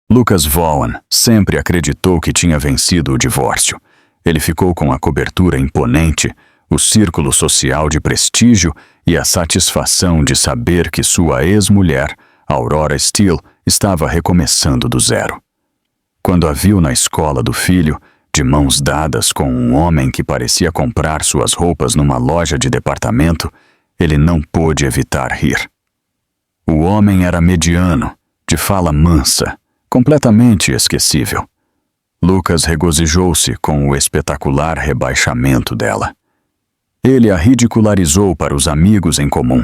Lucas Vaughan sempre acreditou que tinha vencido o divórcio. Ele ficou com a cobertura imponente, o círculo social de prestígio e a satisfação de saber que sua ex-mulher, Aurora Steele, estava recomeçando do zero. Quando a viu na escola do filho, de mãos dadas com um homem que parecia comprar suas roupas numa loja de departamento, ele não pôde evitar rir. O homem era mediano, de fala mansa, completamente esquecível. Lucas regozijou-se com o espetacular rebaixamento dela. Ele a ridicularizou para os amigos em comum,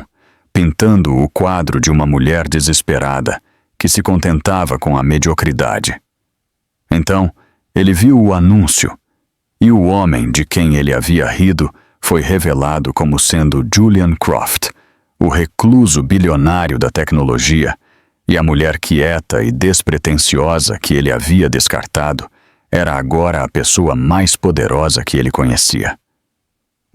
pintando o quadro de uma mulher desesperada, que se contentava com a mediocridade. Então, ele viu o anúncio, e o homem de quem ele havia rido foi revelado como sendo Julian Croft, o recluso bilionário da tecnologia, e a mulher quieta e despretensiosa que ele havia descartado era agora a pessoa mais poderosa que ele conhecia.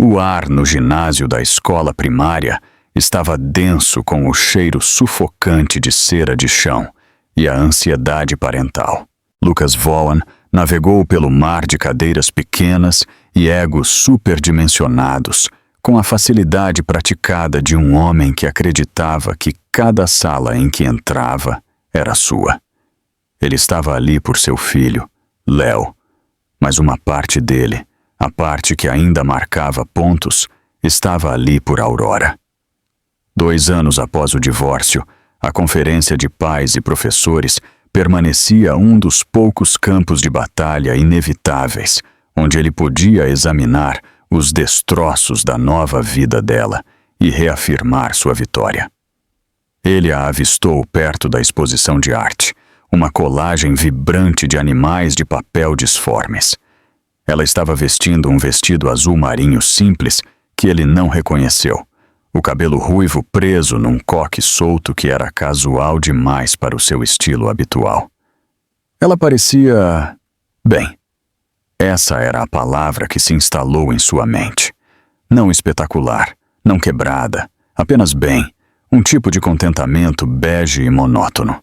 O ar no ginásio da escola primária estava denso com o cheiro sufocante de cera de chão e a ansiedade parental. Lucas Vaughan navegou pelo mar de cadeiras pequenas e egos superdimensionados, com a facilidade praticada de um homem que acreditava que cada sala em que entrava era sua. Ele estava ali por seu filho, Léo, mas uma parte dele, a parte que ainda marcava pontos, estava ali por Aurora. 2 anos após o divórcio, a Conferência de Pais e Professores permanecia um dos poucos campos de batalha inevitáveis, onde ele podia examinar os destroços da nova vida dela e reafirmar sua vitória. Ele a avistou perto da exposição de arte, uma colagem vibrante de animais de papel disformes. Ela estava vestindo um vestido azul marinho simples que ele não reconheceu, o cabelo ruivo preso num coque solto que era casual demais para o seu estilo habitual. Ela parecia... bem, essa era a palavra que se instalou em sua mente. Não espetacular, não quebrada, apenas bem, um tipo de contentamento bege e monótono.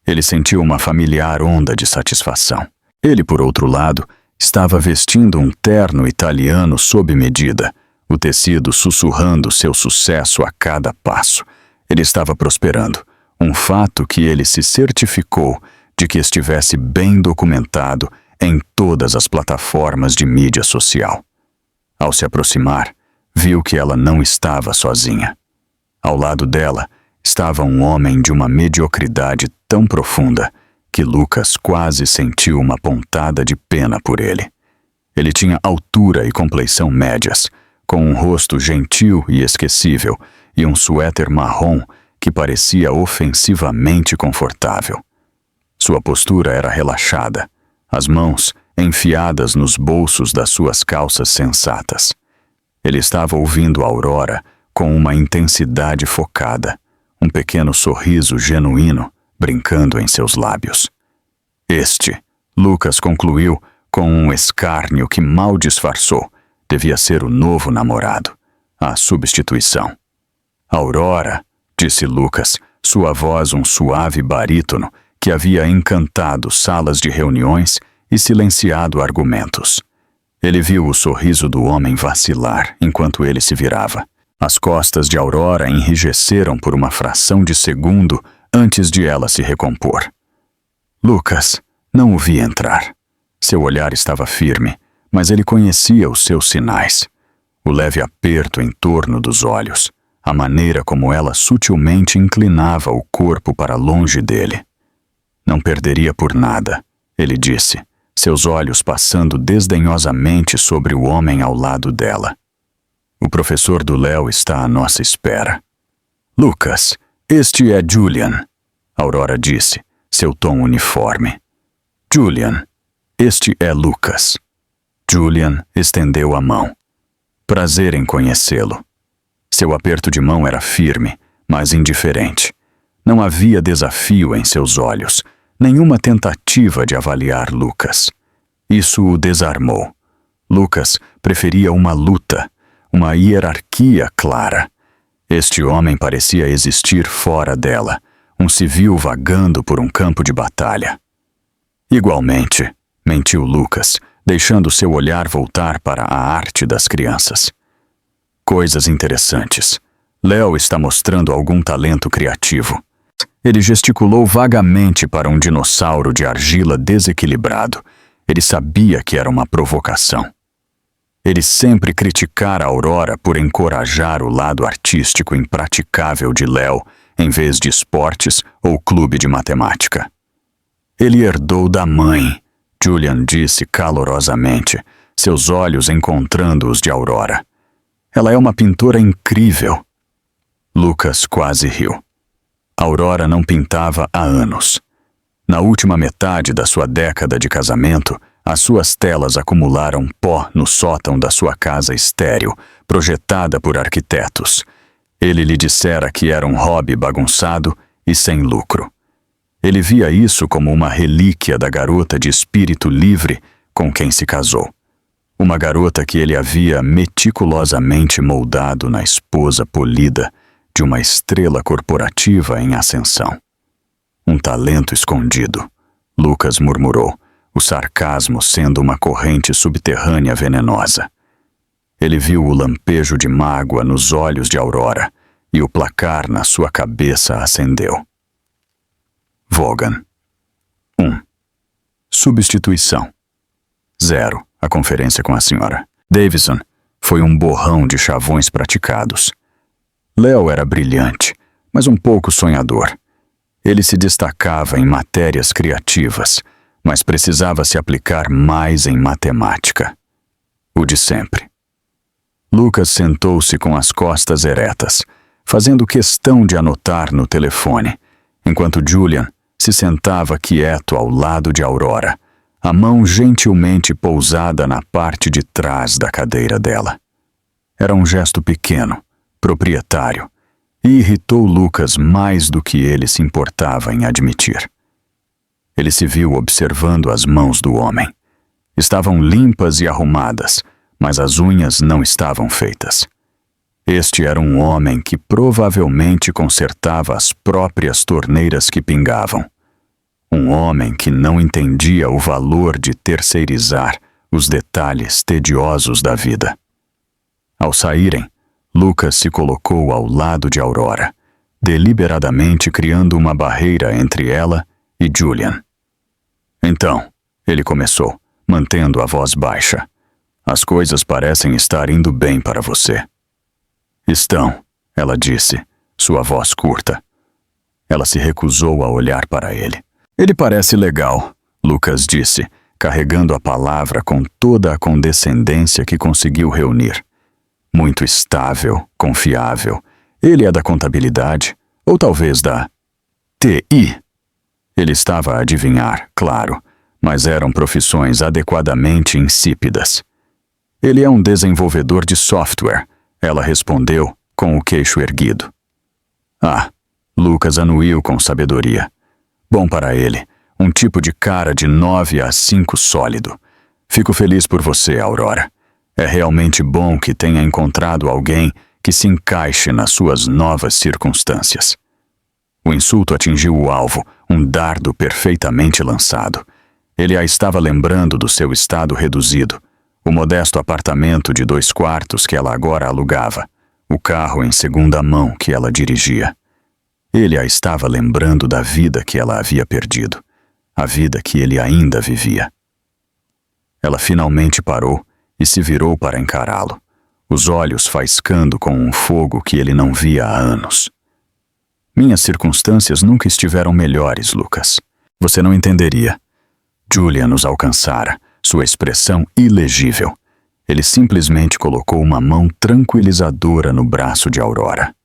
Ele sentiu uma familiar onda de satisfação. Ele, por outro lado, estava vestindo um terno italiano sob medida, o tecido sussurrando seu sucesso a cada passo. Ele estava prosperando, um fato que ele se certificou de que estivesse bem documentado em todas as plataformas de mídia social. Ao se aproximar, viu que ela não estava sozinha. Ao lado dela estava um homem de uma mediocridade tão profunda que Lucas quase sentiu uma pontada de pena por ele. Ele tinha altura e compleição médias, com um rosto gentil e esquecível e um suéter marrom que parecia ofensivamente confortável. Sua postura era relaxada, as mãos enfiadas nos bolsos das suas calças sensatas. Ele estava ouvindo Aurora com uma intensidade focada, um pequeno sorriso genuíno brincando em seus lábios. Este, Lucas concluiu com um escárnio que mal disfarçou, devia ser o novo namorado, a substituição. Aurora, disse Lucas, sua voz um suave barítono que havia encantado salas de reuniões e silenciado argumentos. Ele viu o sorriso do homem vacilar enquanto ele se virava. As costas de Aurora enrijeceram por uma fração de segundo antes de ela se recompor. Lucas não o via entrar. Seu olhar estava firme, mas ele conhecia os seus sinais. O leve aperto em torno dos olhos, a maneira como ela sutilmente inclinava o corpo para longe dele. Não perderia por nada, ele disse, seus olhos passando desdenhosamente sobre o homem ao lado dela. O professor do Léo está à nossa espera. Lucas, este é Julian, Aurora disse, seu tom uniforme. Julian, este é Lucas. Julian estendeu a mão. Prazer em conhecê-lo. Seu aperto de mão era firme, mas indiferente. Não havia desafio em seus olhos, nenhuma tentativa de avaliar Lucas. Isso o desarmou. Lucas preferia uma luta, uma hierarquia clara. Este homem parecia existir fora dela, um civil vagando por um campo de batalha. Igualmente, mentiu Lucas, deixando seu olhar voltar para a arte das crianças. Coisas interessantes. Léo está mostrando algum talento criativo. Ele gesticulou vagamente para um dinossauro de argila desequilibrado. Ele sabia que era uma provocação. Ele sempre criticara Aurora por encorajar o lado artístico impraticável de Léo, em vez de esportes ou clube de matemática. Ele herdou da mãe, Julian disse calorosamente, seus olhos encontrando os de Aurora. Ela é uma pintora incrível. Lucas quase riu. Aurora não pintava há anos. Na última metade da sua década de casamento, as suas telas acumularam pó no sótão da sua casa estéril, projetada por arquitetos. Ele lhe dissera que era um hobby bagunçado e sem lucro. Ele via isso como uma relíquia da garota de espírito livre com quem se casou. Uma garota que ele havia meticulosamente moldado na esposa polida de uma estrela corporativa em ascensão. Um talento escondido, Lucas murmurou, o sarcasmo sendo uma corrente subterrânea venenosa. Ele viu o lampejo de mágoa nos olhos de Aurora e o placar na sua cabeça acendeu. Vaughan. 1. Substituição. 0. A conferência com a senhora. Davison foi um borrão de chavões praticados. Léo era brilhante, mas um pouco sonhador. Ele se destacava em matérias criativas, mas precisava se aplicar mais em matemática. O de sempre. Lucas sentou-se com as costas eretas, fazendo questão de anotar no telefone, enquanto Julian se sentava quieto ao lado de Aurora, a mão gentilmente pousada na parte de trás da cadeira dela. Era um gesto pequeno, proprietário, e irritou Lucas mais do que ele se importava em admitir. Ele se viu observando as mãos do homem. Estavam limpas e arrumadas, mas as unhas não estavam feitas. Este era um homem que provavelmente consertava as próprias torneiras que pingavam. Um homem que não entendia o valor de terceirizar os detalhes tediosos da vida. Ao saírem, Lucas se colocou ao lado de Aurora, deliberadamente criando uma barreira entre ela e Julian. Então, ele começou, mantendo a voz baixa. As coisas parecem estar indo bem para você. Estão, ela disse, sua voz curta. Ela se recusou a olhar para ele. Ele parece legal, Lucas disse, carregando a palavra com toda a condescendência que conseguiu reunir. Muito estável, confiável. Ele é da contabilidade, ou talvez da TI. Ele estava a adivinhar, claro, mas eram profissões adequadamente insípidas. Ele é um desenvolvedor de software, ela respondeu com o queixo erguido. Ah, Lucas anuiu com sabedoria. Bom para ele, um tipo de cara de 9 a 5 sólido. Fico feliz por você, Aurora. É realmente bom que tenha encontrado alguém que se encaixe nas suas novas circunstâncias. O insulto atingiu o alvo, um dardo perfeitamente lançado. Ele a estava lembrando do seu estado reduzido, o modesto apartamento de 2 quartos que ela agora alugava, o carro em segunda mão que ela dirigia. Ele a estava lembrando da vida que ela havia perdido, a vida que ele ainda vivia. Ela finalmente parou e se virou para encará-lo, os olhos faiscando com um fogo que ele não via há anos. Minhas circunstâncias nunca estiveram melhores, Lucas. Você não entenderia. Julian nos alcançara, sua expressão ilegível. Ele simplesmente colocou uma mão tranquilizadora no braço de Aurora.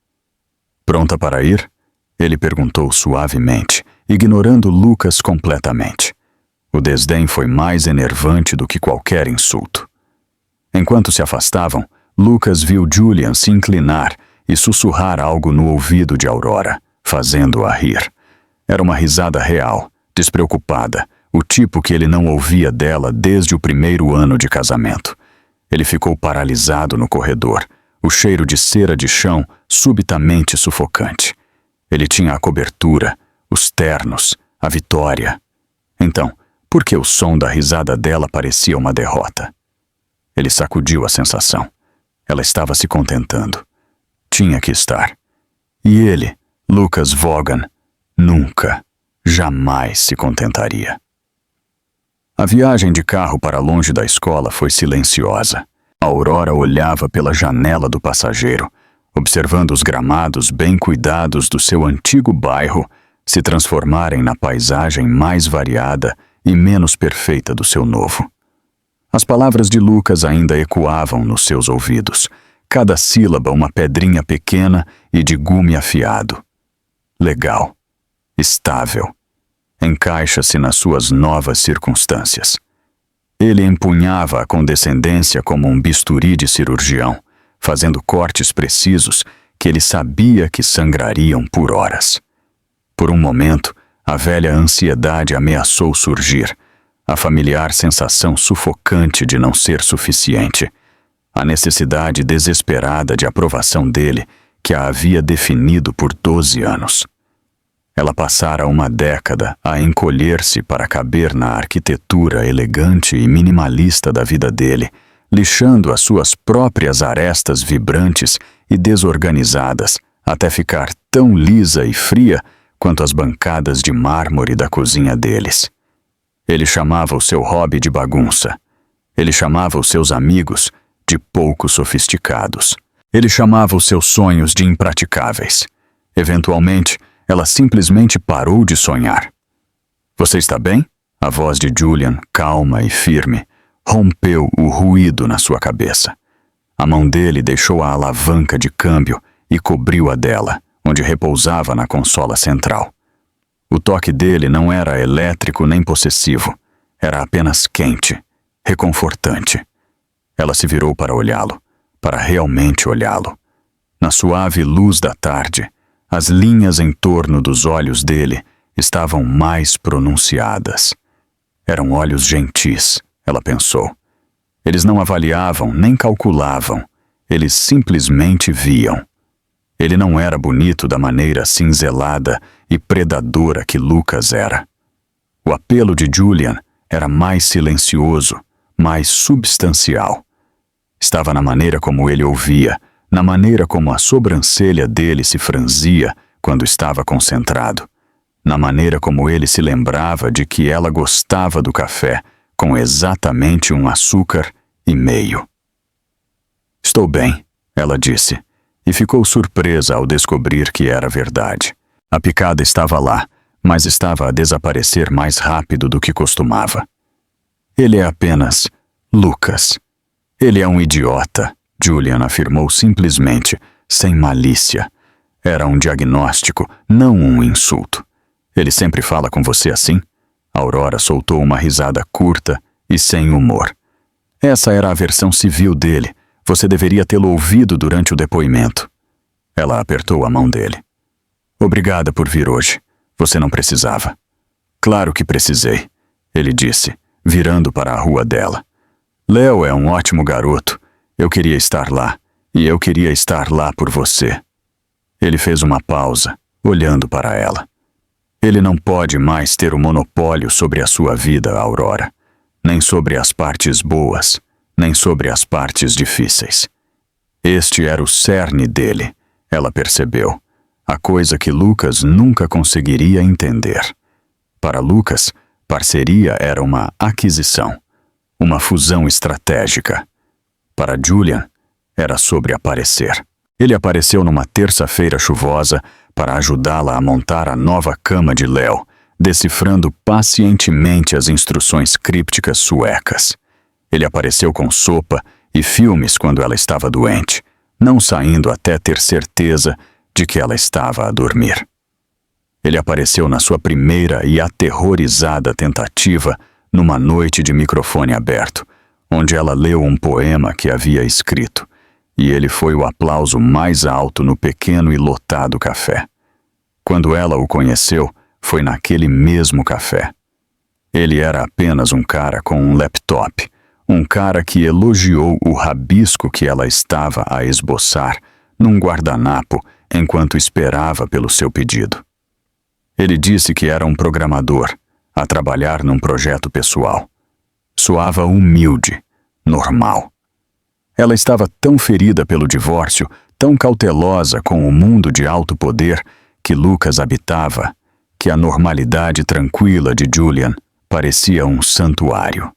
Pronta para ir? Ele perguntou suavemente, ignorando Lucas completamente. O desdém foi mais enervante do que qualquer insulto. Enquanto se afastavam, Lucas viu Julian se inclinar e sussurrar algo no ouvido de Aurora, fazendo-a rir. Era uma risada real, despreocupada, o tipo que ele não ouvia dela desde o primeiro ano de casamento. Ele ficou paralisado no corredor, o cheiro de cera de chão subitamente sufocante. Ele tinha a cobertura, os ternos, a vitória. Então, porque o som da risada dela parecia uma derrota. Ele sacudiu a sensação. Ela estava se contentando. Tinha que estar. E ele, Lucas Vaughan, nunca, jamais se contentaria. A viagem de carro para longe da escola foi silenciosa. A Aurora olhava pela janela do passageiro, observando os gramados bem cuidados do seu antigo bairro se transformarem na paisagem mais variada e menos perfeita do seu novo. As palavras de Lucas ainda ecoavam nos seus ouvidos, cada sílaba uma pedrinha pequena e de gume afiado. Legal. Estável. Encaixa-se nas suas novas circunstâncias. Ele empunhava a condescendência como um bisturi de cirurgião, fazendo cortes precisos que ele sabia que sangrariam por horas. Por um momento, a velha ansiedade ameaçou surgir, a familiar sensação sufocante de não ser suficiente, a necessidade desesperada de aprovação dele que a havia definido por 12 anos. Ela passara uma década a encolher-se para caber na arquitetura elegante e minimalista da vida dele, lixando as suas próprias arestas vibrantes e desorganizadas até ficar tão lisa e fria quanto as bancadas de mármore da cozinha deles. Ele chamava o seu hobby de bagunça. Ele chamava os seus amigos de pouco sofisticados. Ele chamava os seus sonhos de impraticáveis. Eventualmente, ela simplesmente parou de sonhar. "Você está bem?" A voz de Julian, calma e firme, rompeu o ruído na sua cabeça. A mão dele deixou a alavanca de câmbio e cobriu a dela, onde repousava na consola central. O toque dele não era elétrico nem possessivo. Era apenas quente, reconfortante. Ela se virou para olhá-lo, para realmente olhá-lo. Na suave luz da tarde, as linhas em torno dos olhos dele estavam mais pronunciadas. Eram olhos gentis, ela pensou. Eles não avaliavam nem calculavam. Eles simplesmente viam. Ele não era bonito da maneira cinzelada e predadora que Lucas era. O apelo de Julian era mais silencioso, mais substancial. Estava na maneira como ele ouvia, na maneira como a sobrancelha dele se franzia quando estava concentrado, na maneira como ele se lembrava de que ela gostava do café com exatamente 1 açúcar e meio. "Estou bem", ela disse, e ficou surpresa ao descobrir que era verdade. A picada estava lá, mas estava a desaparecer mais rápido do que costumava. "Ele é apenas Lucas. Ele é um idiota", Julian afirmou simplesmente, sem malícia. Era um diagnóstico, não um insulto. "Ele sempre fala com você assim?" Aurora soltou uma risada curta e sem humor. "Essa era a versão civil dele. Você deveria tê-lo ouvido durante o depoimento." Ela apertou a mão dele. "Obrigada por vir hoje. Você não precisava." "Claro que precisei", ele disse, virando para a rua dela. "Léo é um ótimo garoto. Eu queria estar lá, e eu queria estar lá por você." Ele fez uma pausa, olhando para ela. "Ele não pode mais ter o monopólio sobre a sua vida, Aurora. Nem sobre as partes boas, nem sobre as partes difíceis. Este era o cerne dele", ela percebeu, a coisa que Lucas nunca conseguiria entender. Para Lucas, parceria era uma aquisição, uma fusão estratégica. Para Julian, era sobre aparecer. Ele apareceu numa terça-feira chuvosa para ajudá-la a montar a nova cama de Léo, decifrando pacientemente as instruções crípticas suecas. Ele apareceu com sopa e filmes quando ela estava doente, não saindo até ter certeza de que ela estava a dormir. Ele apareceu na sua primeira e aterrorizada tentativa numa noite de microfone aberto, onde ela leu um poema que havia escrito, e ele foi o aplauso mais alto no pequeno e lotado café. Quando ela o conheceu, foi naquele mesmo café. Ele era apenas um cara com um laptop, um cara que elogiou o rabisco que ela estava a esboçar num guardanapo enquanto esperava pelo seu pedido. Ele disse que era um programador, a trabalhar num projeto pessoal. Soava humilde, normal. Ela estava tão ferida pelo divórcio, tão cautelosa com o mundo de alto poder que Lucas habitava, que a normalidade tranquila de Julian parecia um santuário.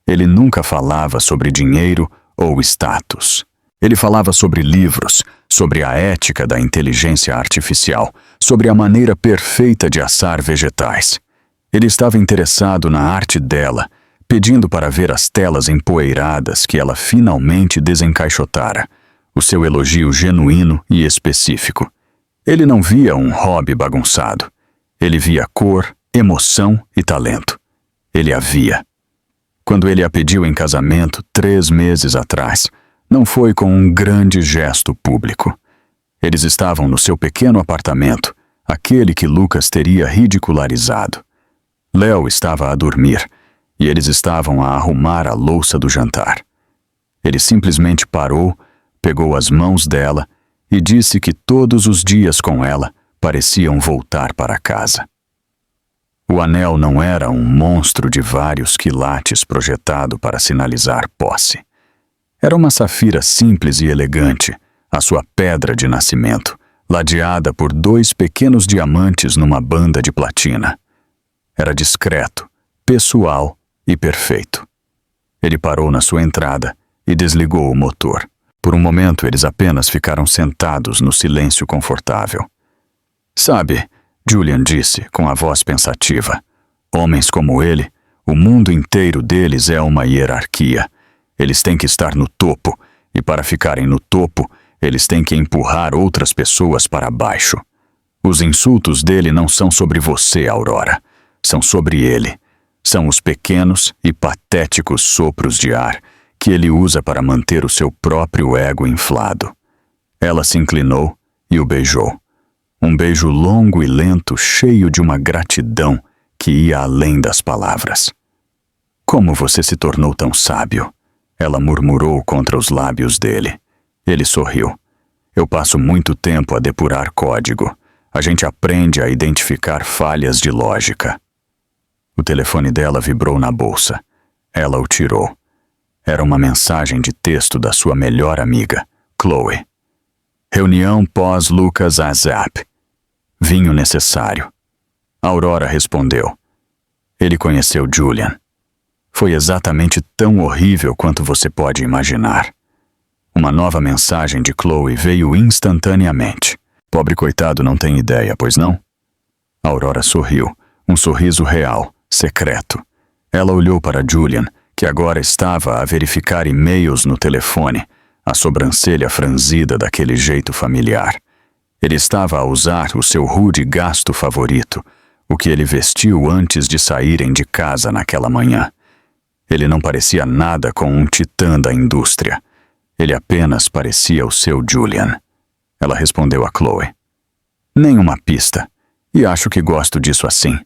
Ele nunca falava sobre dinheiro ou status. Ele falava sobre livros, sobre a ética da inteligência artificial, sobre a maneira perfeita de assar vegetais. Ele estava interessado na arte dela, pedindo para ver as telas empoeiradas que ela finalmente desencaixotara, o seu elogio genuíno e específico. Ele não via um hobby bagunçado. Ele via cor, emoção e talento. Ele a via. Quando ele a pediu em casamento 3 meses atrás, não foi com um grande gesto público. Eles estavam no seu pequeno apartamento, aquele que Lucas teria ridicularizado. Léo estava a dormir, e eles estavam a arrumar a louça do jantar. Ele simplesmente parou, pegou as mãos dela e disse que todos os dias com ela pareciam voltar para casa. O anel não era um monstro de vários quilates projetado para sinalizar posse. Era uma safira simples e elegante, a sua pedra de nascimento, ladeada por 2 pequenos diamantes numa banda de platina. Era discreto, pessoal e perfeito. Ele parou na sua entrada e desligou o motor. Por um momento, eles apenas ficaram sentados no silêncio confortável. Sabe, Julian disse com a voz pensativa, homens como ele, o mundo inteiro deles é uma hierarquia. Eles têm que estar no topo, e para ficarem no topo, eles têm que empurrar outras pessoas para baixo. Os insultos dele não são sobre você, Aurora. São sobre ele. São os pequenos e patéticos sopros de ar que ele usa para manter o seu próprio ego inflado. Ela se inclinou e o beijou. Um beijo longo e lento, cheio de uma gratidão que ia além das palavras. Como você se tornou tão sábio? Ela murmurou contra os lábios dele. Ele sorriu. Eu passo muito tempo a depurar código. A gente aprende a identificar falhas de lógica. O telefone dela vibrou na bolsa. Ela o tirou. Era uma mensagem de texto da sua melhor amiga, Chloe. Reunião pós-Lucas ASAP. Vinho necessário. Aurora respondeu. Ele conheceu Julian. Foi exatamente tão horrível quanto você pode imaginar. Uma nova mensagem de Chloe veio instantaneamente. Pobre coitado não tem ideia, pois não? Aurora sorriu, um sorriso real, secreto. Ela olhou para Julian, que agora estava a verificar e-mails no telefone, a sobrancelha franzida daquele jeito familiar. Ele estava a usar o seu rude gasto favorito, o que ele vestiu antes de saírem de casa naquela manhã. Ele não parecia nada com um titã da indústria. Ele apenas parecia o seu Julian. Ela respondeu a Chloe. Nenhuma pista, e acho que gosto disso assim.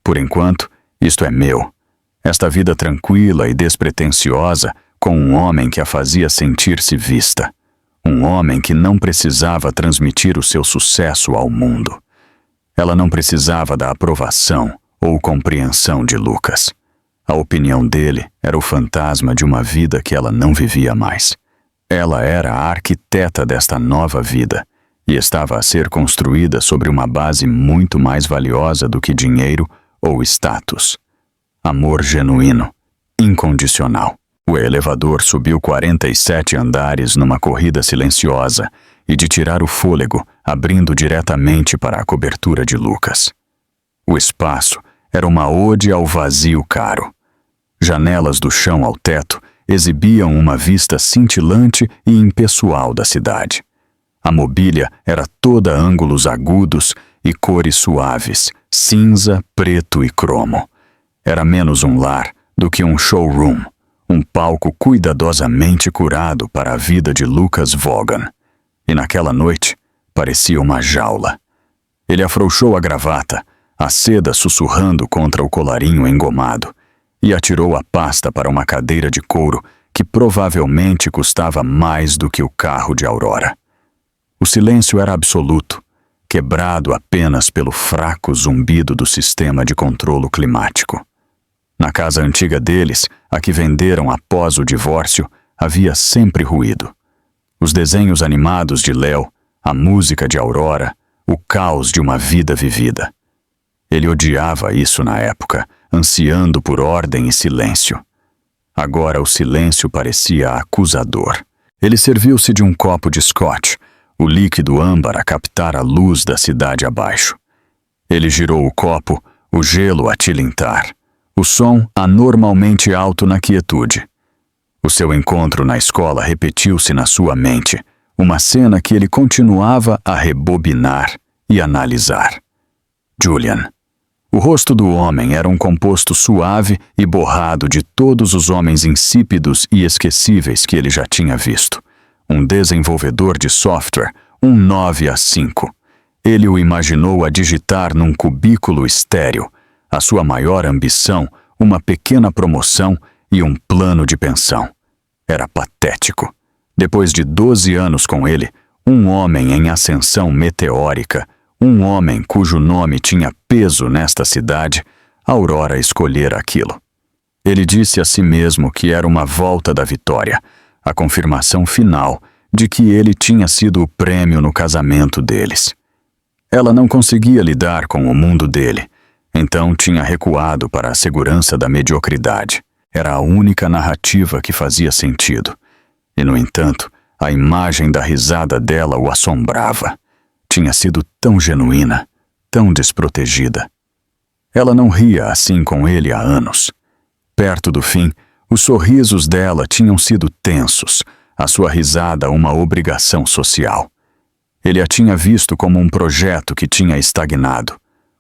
Por enquanto, isto é meu. Esta vida tranquila e despretensiosa com um homem que a fazia sentir-se vista. Um homem que não precisava transmitir o seu sucesso ao mundo. Ela não precisava da aprovação ou compreensão de Lucas. A opinião dele era o fantasma de uma vida que ela não vivia mais. Ela era a arquiteta desta nova vida e estava a ser construída sobre uma base muito mais valiosa do que dinheiro ou status. Amor genuíno, incondicional. O elevador subiu 47 andares numa corrida silenciosa e de tirar o fôlego, abrindo diretamente para a cobertura de Lucas. O espaço era uma ode ao vazio caro. Janelas do chão ao teto exibiam uma vista cintilante e impessoal da cidade. A mobília era toda ângulos agudos e cores suaves, cinza, preto e cromo. Era menos um lar do que um showroom, um palco cuidadosamente curado para a vida de Lucas Vaughan. E naquela noite, parecia uma jaula. Ele afrouxou a gravata, a seda sussurrando contra o colarinho engomado, e atirou a pasta para uma cadeira de couro que provavelmente custava mais do que o carro de Aurora. O silêncio era absoluto. quebrado apenas pelo fraco zumbido do sistema de controlo climático. Na casa antiga deles, a que venderam após o divórcio, havia sempre ruído. Os desenhos animados de Léo, a música de Aurora, o caos de uma vida vivida. Ele odiava isso na época, ansiando por ordem e silêncio. Agora o silêncio parecia acusador. Ele serviu-se de um copo de scotch, o líquido âmbar a captar a luz da cidade abaixo. Ele girou o copo, o gelo a tilintar, o som anormalmente alto na quietude. O seu encontro na escola repetiu-se na sua mente, uma cena que ele continuava a rebobinar e analisar. Julian. O rosto do homem era um composto suave e borrado de todos os homens insípidos e esquecíveis que ele já tinha visto. Um desenvolvedor de software, um 9 a 5. Ele o imaginou a digitar num cubículo estéril, a sua maior ambição, uma pequena promoção e um plano de pensão. Era patético. Depois de 12 anos com ele, um homem em ascensão meteórica, um homem cujo nome tinha peso nesta cidade, Aurora escolhera aquilo. Ele disse a si mesmo que era uma volta da vitória, a confirmação final de que ele tinha sido o prêmio no casamento deles. Ela não conseguia lidar com o mundo dele, então tinha recuado para a segurança da mediocridade. Era a única narrativa que fazia sentido. E, no entanto, a imagem da risada dela o assombrava. Tinha sido tão genuína, tão desprotegida. Ela não ria assim com ele há anos. Perto do fim, os sorrisos dela tinham sido tensos, a sua risada uma obrigação social. Ele a tinha visto como um projeto que tinha estagnado,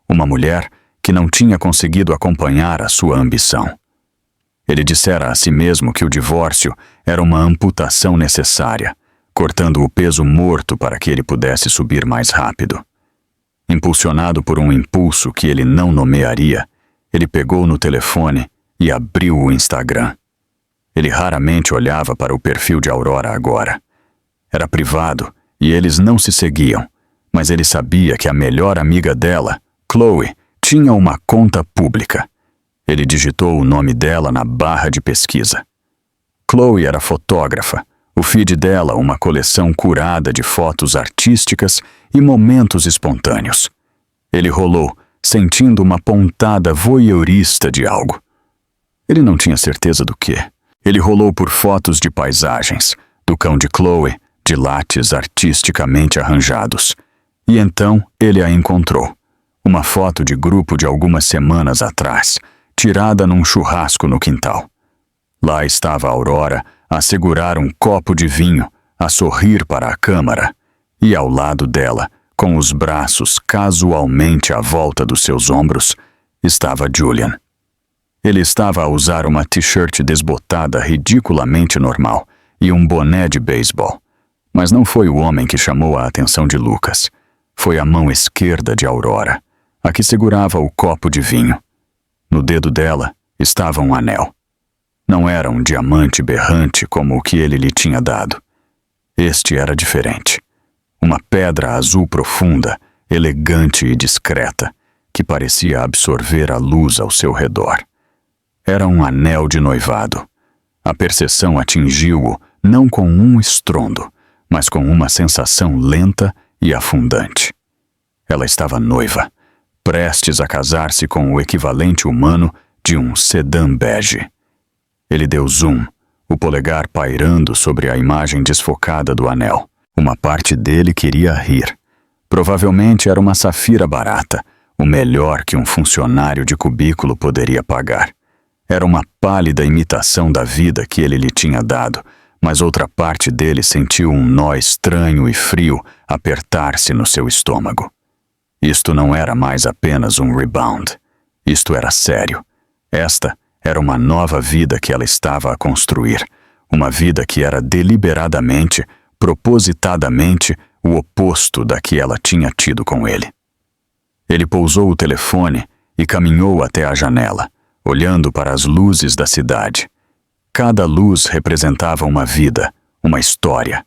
uma mulher que não tinha conseguido acompanhar a sua ambição. Ele dissera a si mesmo que o divórcio era uma amputação necessária, cortando o peso morto para que ele pudesse subir mais rápido. Impulsionado por um impulso que ele não nomearia, ele pegou no telefone e abriu o Instagram. Ele raramente olhava para o perfil de Aurora agora. Era privado e eles não se seguiam, mas ele sabia que a melhor amiga dela, Chloe, tinha uma conta pública. Ele digitou o nome dela na barra de pesquisa. Chloe era fotógrafa, o feed dela uma coleção curada de fotos artísticas e momentos espontâneos. Ele rolou, sentindo uma pontada voyeurista de algo. Ele não tinha certeza do que. Ele rolou por fotos de paisagens, do cão de Chloe, de lates artisticamente arranjados. E então ele a encontrou. Uma foto de grupo de algumas semanas atrás, tirada num churrasco no quintal. Lá estava a Aurora a segurar um copo de vinho, a sorrir para a câmara, e ao lado dela, com os braços casualmente à volta dos seus ombros, estava Julian. Ele estava a usar uma t-shirt desbotada ridiculamente normal e um boné de beisebol. Mas não foi o homem que chamou a atenção de Lucas. Foi a mão esquerda de Aurora, a que segurava o copo de vinho. No dedo dela estava um anel. Não era um diamante berrante como o que ele lhe tinha dado. Este era diferente. Uma pedra azul profunda, elegante e discreta, que parecia absorver a luz ao seu redor. Era um anel de noivado. A percepção atingiu-o não com um estrondo, mas com uma sensação lenta e afundante. Ela estava noiva, prestes a casar-se com o equivalente humano de um sedã bege. Ele deu zoom, o polegar pairando sobre a imagem desfocada do anel. Uma parte dele queria rir. Provavelmente era uma safira barata, o melhor que um funcionário de cubículo poderia pagar. Era uma pálida imitação da vida que ele lhe tinha dado, mas outra parte dele sentiu um nó estranho e frio apertar-se no seu estômago. Isto não era mais apenas um rebound. Isto era sério. Esta era uma nova vida que ela estava a construir, uma vida que era deliberadamente, propositadamente, o oposto da que ela tinha tido com ele. Ele pousou o telefone e caminhou até a janela, olhando para as luzes da cidade. Cada luz representava uma vida, uma história.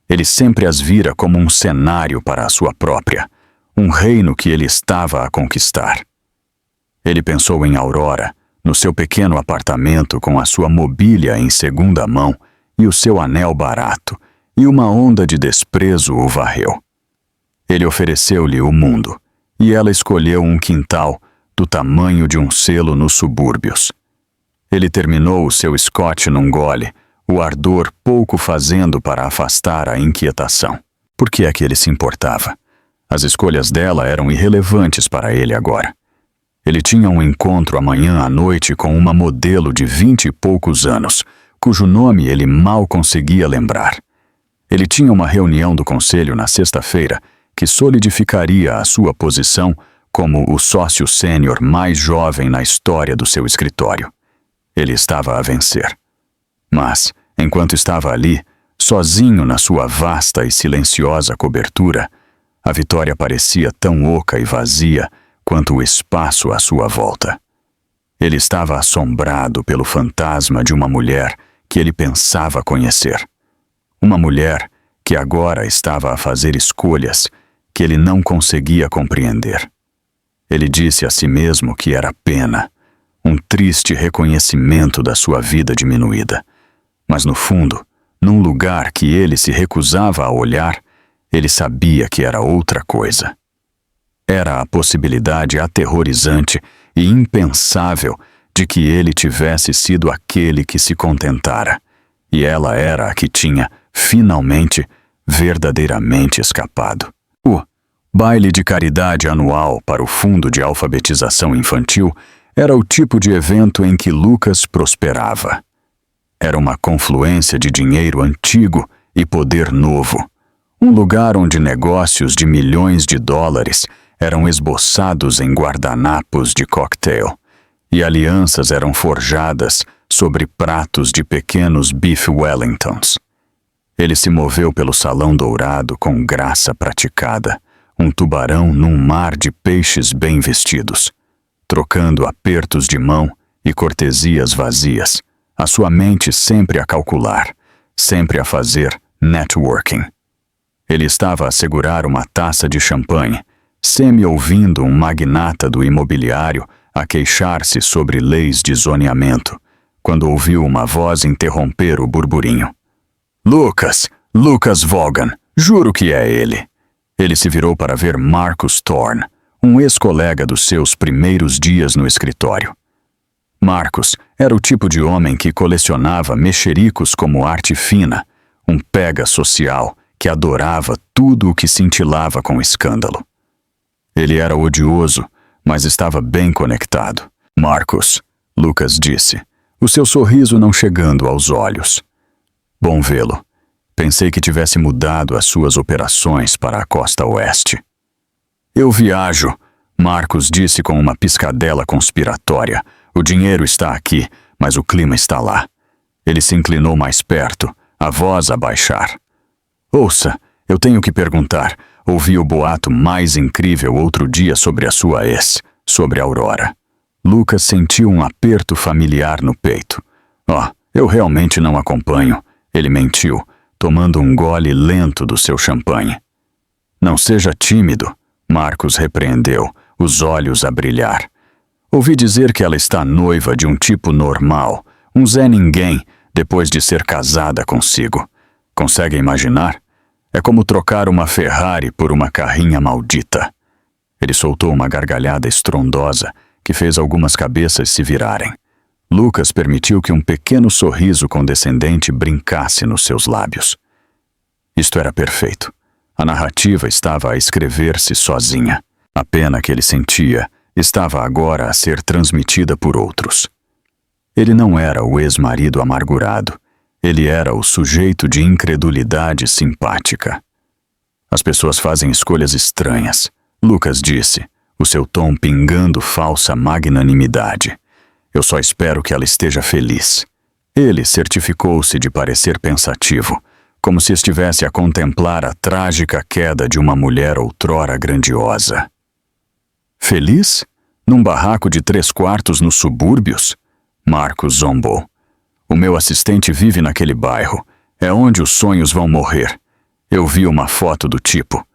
Ele sempre as vira como um cenário para a sua própria, um reino que ele estava a conquistar. Ele pensou em Aurora, no seu pequeno apartamento com a sua mobília em segunda mão e o seu anel barato, e uma onda de desprezo o varreu. Ele ofereceu-lhe o mundo, e ela escolheu um quintal do tamanho de um selo nos subúrbios. Ele terminou o seu Scotch num gole, o ardor pouco fazendo para afastar a inquietação. Por que é que ele se importava? As escolhas dela eram irrelevantes para ele agora. Ele tinha um encontro amanhã à noite com uma modelo de 20 e poucos anos, cujo nome ele mal conseguia lembrar. Ele tinha uma reunião do conselho na sexta-feira que solidificaria a sua posição como o sócio sênior mais jovem na história do seu escritório. Ele estava a vencer. Mas, enquanto estava ali, sozinho na sua vasta e silenciosa cobertura, a vitória parecia tão oca e vazia quanto o espaço à sua volta. Ele estava assombrado pelo fantasma de uma mulher que ele pensava conhecer. Uma mulher que agora estava a fazer escolhas que ele não conseguia compreender. Ele disse a si mesmo que era pena, um triste reconhecimento da sua vida diminuída. Mas no fundo, num lugar que ele se recusava a olhar, ele sabia que era outra coisa. Era a possibilidade aterrorizante e impensável de que ele tivesse sido aquele que se contentara, e ela era a que tinha, finalmente, verdadeiramente escapado. O baile de caridade anual para o Fundo de Alfabetização Infantil era o tipo de evento em que Lucas prosperava. Era uma confluência de dinheiro antigo e poder novo. Um lugar onde negócios de milhões de dólares eram esboçados em guardanapos de cocktail e alianças eram forjadas sobre pratos de pequenos beef wellingtons. Ele se moveu pelo salão dourado com graça praticada, um tubarão num mar de peixes bem vestidos, trocando apertos de mão e cortesias vazias, a sua mente sempre a calcular, sempre a fazer networking. Ele estava a segurar uma taça de champanhe, semi-ouvindo um magnata do imobiliário a queixar-se sobre leis de zoneamento, quando ouviu uma voz interromper o burburinho. Lucas Vaughan, juro que é ele. Ele se virou para ver Marcus Thorne, um ex-colega dos seus primeiros dias no escritório. Marcus era o tipo de homem que colecionava mexericos como arte fina, um pega social que adorava tudo o que cintilava com escândalo. Ele era odioso, mas estava bem conectado. Marcus, Lucas disse, o seu sorriso não chegando aos olhos. Bom vê-lo. Pensei que tivesse mudado as suas operações para a costa oeste. Eu viajo, Marcus disse com uma piscadela conspiratória. O dinheiro está aqui, mas o clima está lá. Ele se inclinou mais perto, a voz a baixar. Ouça, eu tenho que perguntar. Ouvi o boato mais incrível outro dia sobre a sua ex, sobre Aurora. Lucas sentiu um aperto familiar no peito. Eu realmente não acompanho. Ele mentiu, tomando um gole lento do seu champanhe. Não seja tímido, Marcus repreendeu, os olhos a brilhar. Ouvi dizer que ela está noiva de um tipo normal, um Zé Ninguém, depois de ser casada consigo. Consegue imaginar? É como trocar uma Ferrari por uma carrinha maldita. Ele soltou uma gargalhada estrondosa que fez algumas cabeças se virarem. Lucas permitiu que um pequeno sorriso condescendente brincasse nos seus lábios. Isto era perfeito. A narrativa estava a escrever-se sozinha. A pena que ele sentia estava agora a ser transmitida por outros. Ele não era o ex-marido amargurado. Ele era o sujeito de incredulidade simpática. As pessoas fazem escolhas estranhas, Lucas disse, o seu tom pingando falsa magnanimidade. Eu só espero que ela esteja feliz. Ele certificou-se de parecer pensativo, como se estivesse a contemplar a trágica queda de uma mulher outrora grandiosa. Feliz? Num barraco de 3 quartos nos subúrbios? Marcos zombou. O meu assistente vive naquele bairro. É onde os sonhos vão morrer. Eu vi uma foto do tipo.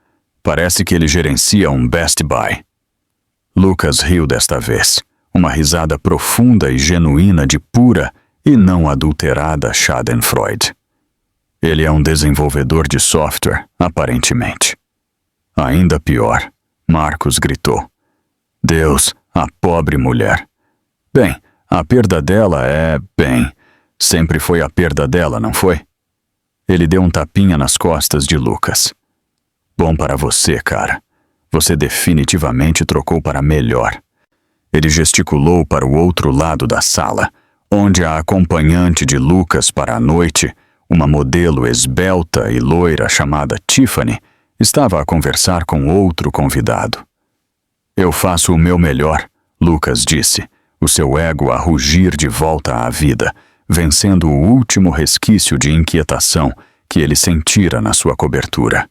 Parece que ele gerencia um Best Buy. Lucas riu desta vez, uma risada profunda e genuína de pura e não adulterada Schadenfreude. Ele é um desenvolvedor de software, aparentemente. Ainda pior, Marcos gritou. Deus, a pobre mulher. Bem, a perda dela sempre foi a perda dela, não foi? Ele deu um tapinha nas costas de Lucas. Bom para você, cara. Você definitivamente trocou para melhor. Ele gesticulou para o outro lado da sala, onde a acompanhante de Lucas para a noite, uma modelo esbelta e loira chamada Tiffany, estava a conversar com outro convidado. Eu faço o meu melhor, Lucas disse, o seu ego a rugir de volta à vida, vencendo o último resquício de inquietação que ele sentira na sua cobertura.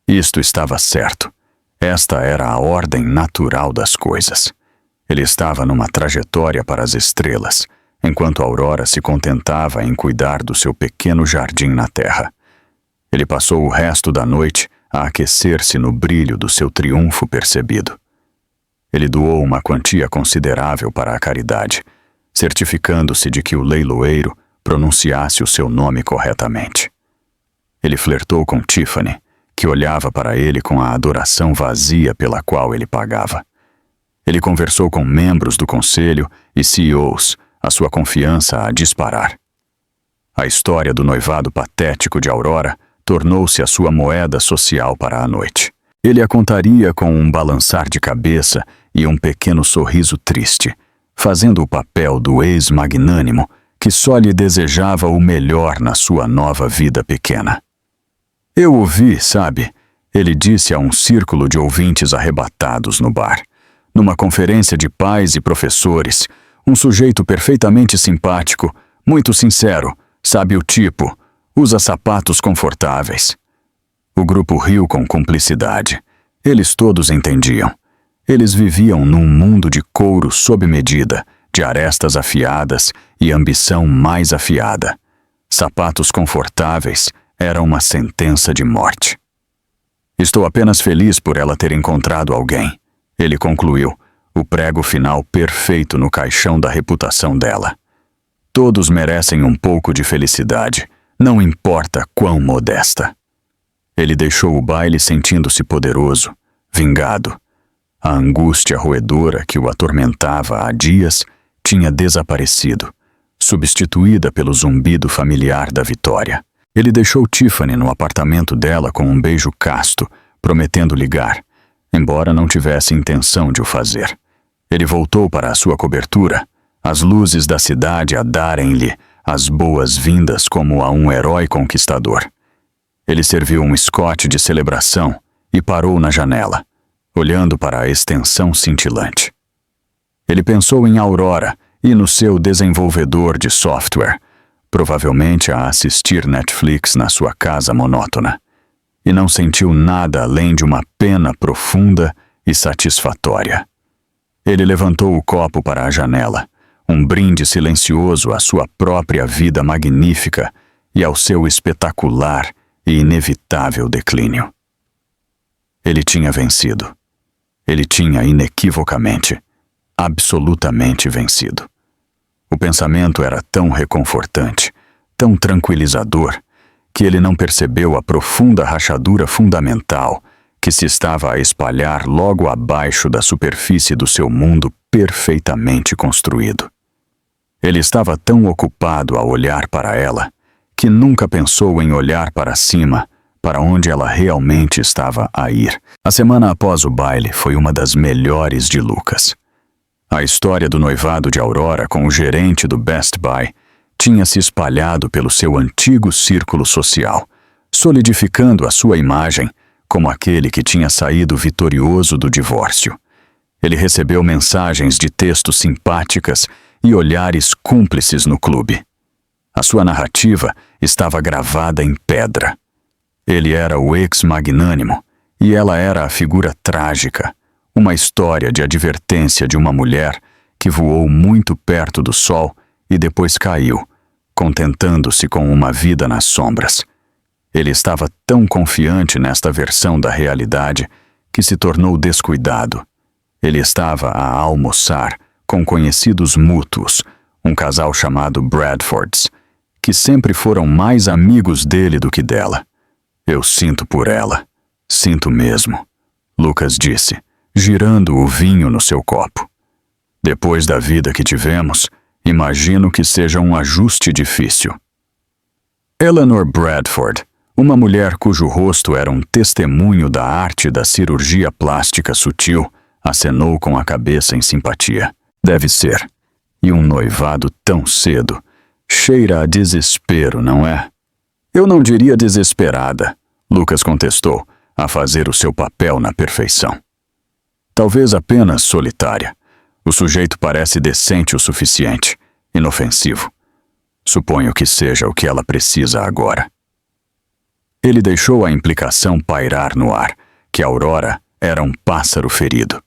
Isto estava certo. Esta era a ordem natural das coisas. Ele estava numa trajetória para as estrelas, enquanto Aurora se contentava em cuidar do seu pequeno jardim na terra. Ele passou o resto da noite a aquecer-se no brilho do seu triunfo percebido. Ele doou uma quantia considerável para a caridade, certificando-se de que o leiloeiro pronunciasse o seu nome corretamente. Ele flertou com Tiffany, que olhava para ele com a adoração vazia pela qual ele pagava. Ele conversou com membros do conselho e CEOs, a sua confiança a disparar. A história do noivado patético de Aurora tornou-se a sua moeda social para a noite. Ele a contaria com um balançar de cabeça e um pequeno sorriso triste, fazendo o papel do ex-magnânimo que só lhe desejava o melhor na sua nova vida pequena. Eu ouvi, sabe, ele disse a um círculo de ouvintes arrebatados no bar. Numa conferência de pais e professores, um sujeito perfeitamente simpático, muito sincero, sabe o tipo, usa sapatos confortáveis. O grupo riu com cumplicidade. Eles todos entendiam. Eles viviam num mundo de couro sob medida, de arestas afiadas e ambição mais afiada. Sapatos confortáveis era uma sentença de morte. Estou apenas feliz por ela ter encontrado alguém, ele concluiu, o prego final perfeito no caixão da reputação dela. Todos merecem um pouco de felicidade, não importa quão modesta. Ele deixou o baile sentindo-se poderoso, vingado. A angústia roedora que o atormentava há dias tinha desaparecido, substituída pelo zumbido familiar da vitória. Ele deixou Tiffany no apartamento dela com um beijo casto, prometendo ligar, embora não tivesse intenção de o fazer. Ele voltou para a sua cobertura, as luzes da cidade a darem-lhe as boas-vindas como a um herói conquistador. Ele serviu um Scott de celebração e parou na janela, olhando para a extensão cintilante. Ele pensou em Aurora e no seu desenvolvedor de software, provavelmente a assistir Netflix na sua casa monótona, e não sentiu nada além de uma pena profunda e satisfatória. Ele levantou o copo para a janela, um brinde silencioso à sua própria vida magnífica e ao seu espetacular e inevitável declínio. Ele tinha vencido. Ele tinha inequivocamente, absolutamente vencido. O pensamento era tão reconfortante, tão tranquilizador, que ele não percebeu a profunda rachadura fundamental que se estava a espalhar logo abaixo da superfície do seu mundo perfeitamente construído. Ele estava tão ocupado a olhar para ela, que nunca pensou em olhar para cima, para onde ela realmente estava a ir. A semana após o baile foi uma das melhores de Lucas. A história do noivado de Aurora com o gerente do Best Buy tinha se espalhado pelo seu antigo círculo social, solidificando a sua imagem como aquele que tinha saído vitorioso do divórcio. Ele recebeu mensagens de texto simpáticas e olhares cúmplices no clube. A sua narrativa estava gravada em pedra. Ele era o ex-magnânimo e ela era a figura trágica, uma história de advertência de uma mulher que voou muito perto do sol e depois caiu, contentando-se com uma vida nas sombras. Ele estava tão confiante nesta versão da realidade que se tornou descuidado. Ele estava a almoçar com conhecidos mútuos, um casal chamado Bradfords, que sempre foram mais amigos dele do que dela. Eu sinto por ela. Sinto mesmo, Lucas disse, girando o vinho no seu copo. Depois da vida que tivemos, imagino que seja um ajuste difícil. Eleanor Bradford, uma mulher cujo rosto era um testemunho da arte da cirurgia plástica sutil, acenou com a cabeça em simpatia. Deve ser. E um noivado tão cedo. Cheira a desespero, não é? Eu não diria desesperada, Lucas contestou, a fazer o seu papel na perfeição. Talvez apenas solitária. O sujeito parece decente o suficiente, inofensivo. Suponho que seja o que ela precisa agora. Ele deixou a implicação pairar no ar, que Aurora era um pássaro ferido,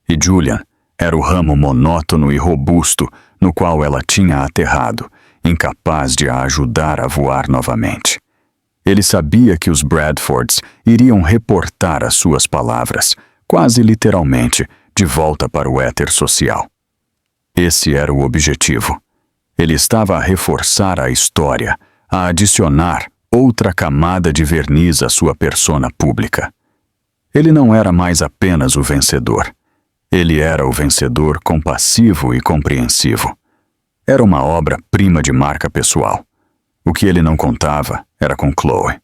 e Julian era o ramo monótono e robusto no qual ela tinha aterrado, incapaz de a ajudar a voar novamente. Ele sabia que os Bradfords iriam reportar as suas palavras, quase literalmente, de volta para o éter social. Esse era o objetivo. Ele estava a reforçar a história, a adicionar outra camada de verniz à sua persona pública. Ele não era mais apenas o vencedor. Ele era o vencedor compassivo e compreensivo. Era uma obra-prima de marca pessoal. O que ele não contava era com Chloe.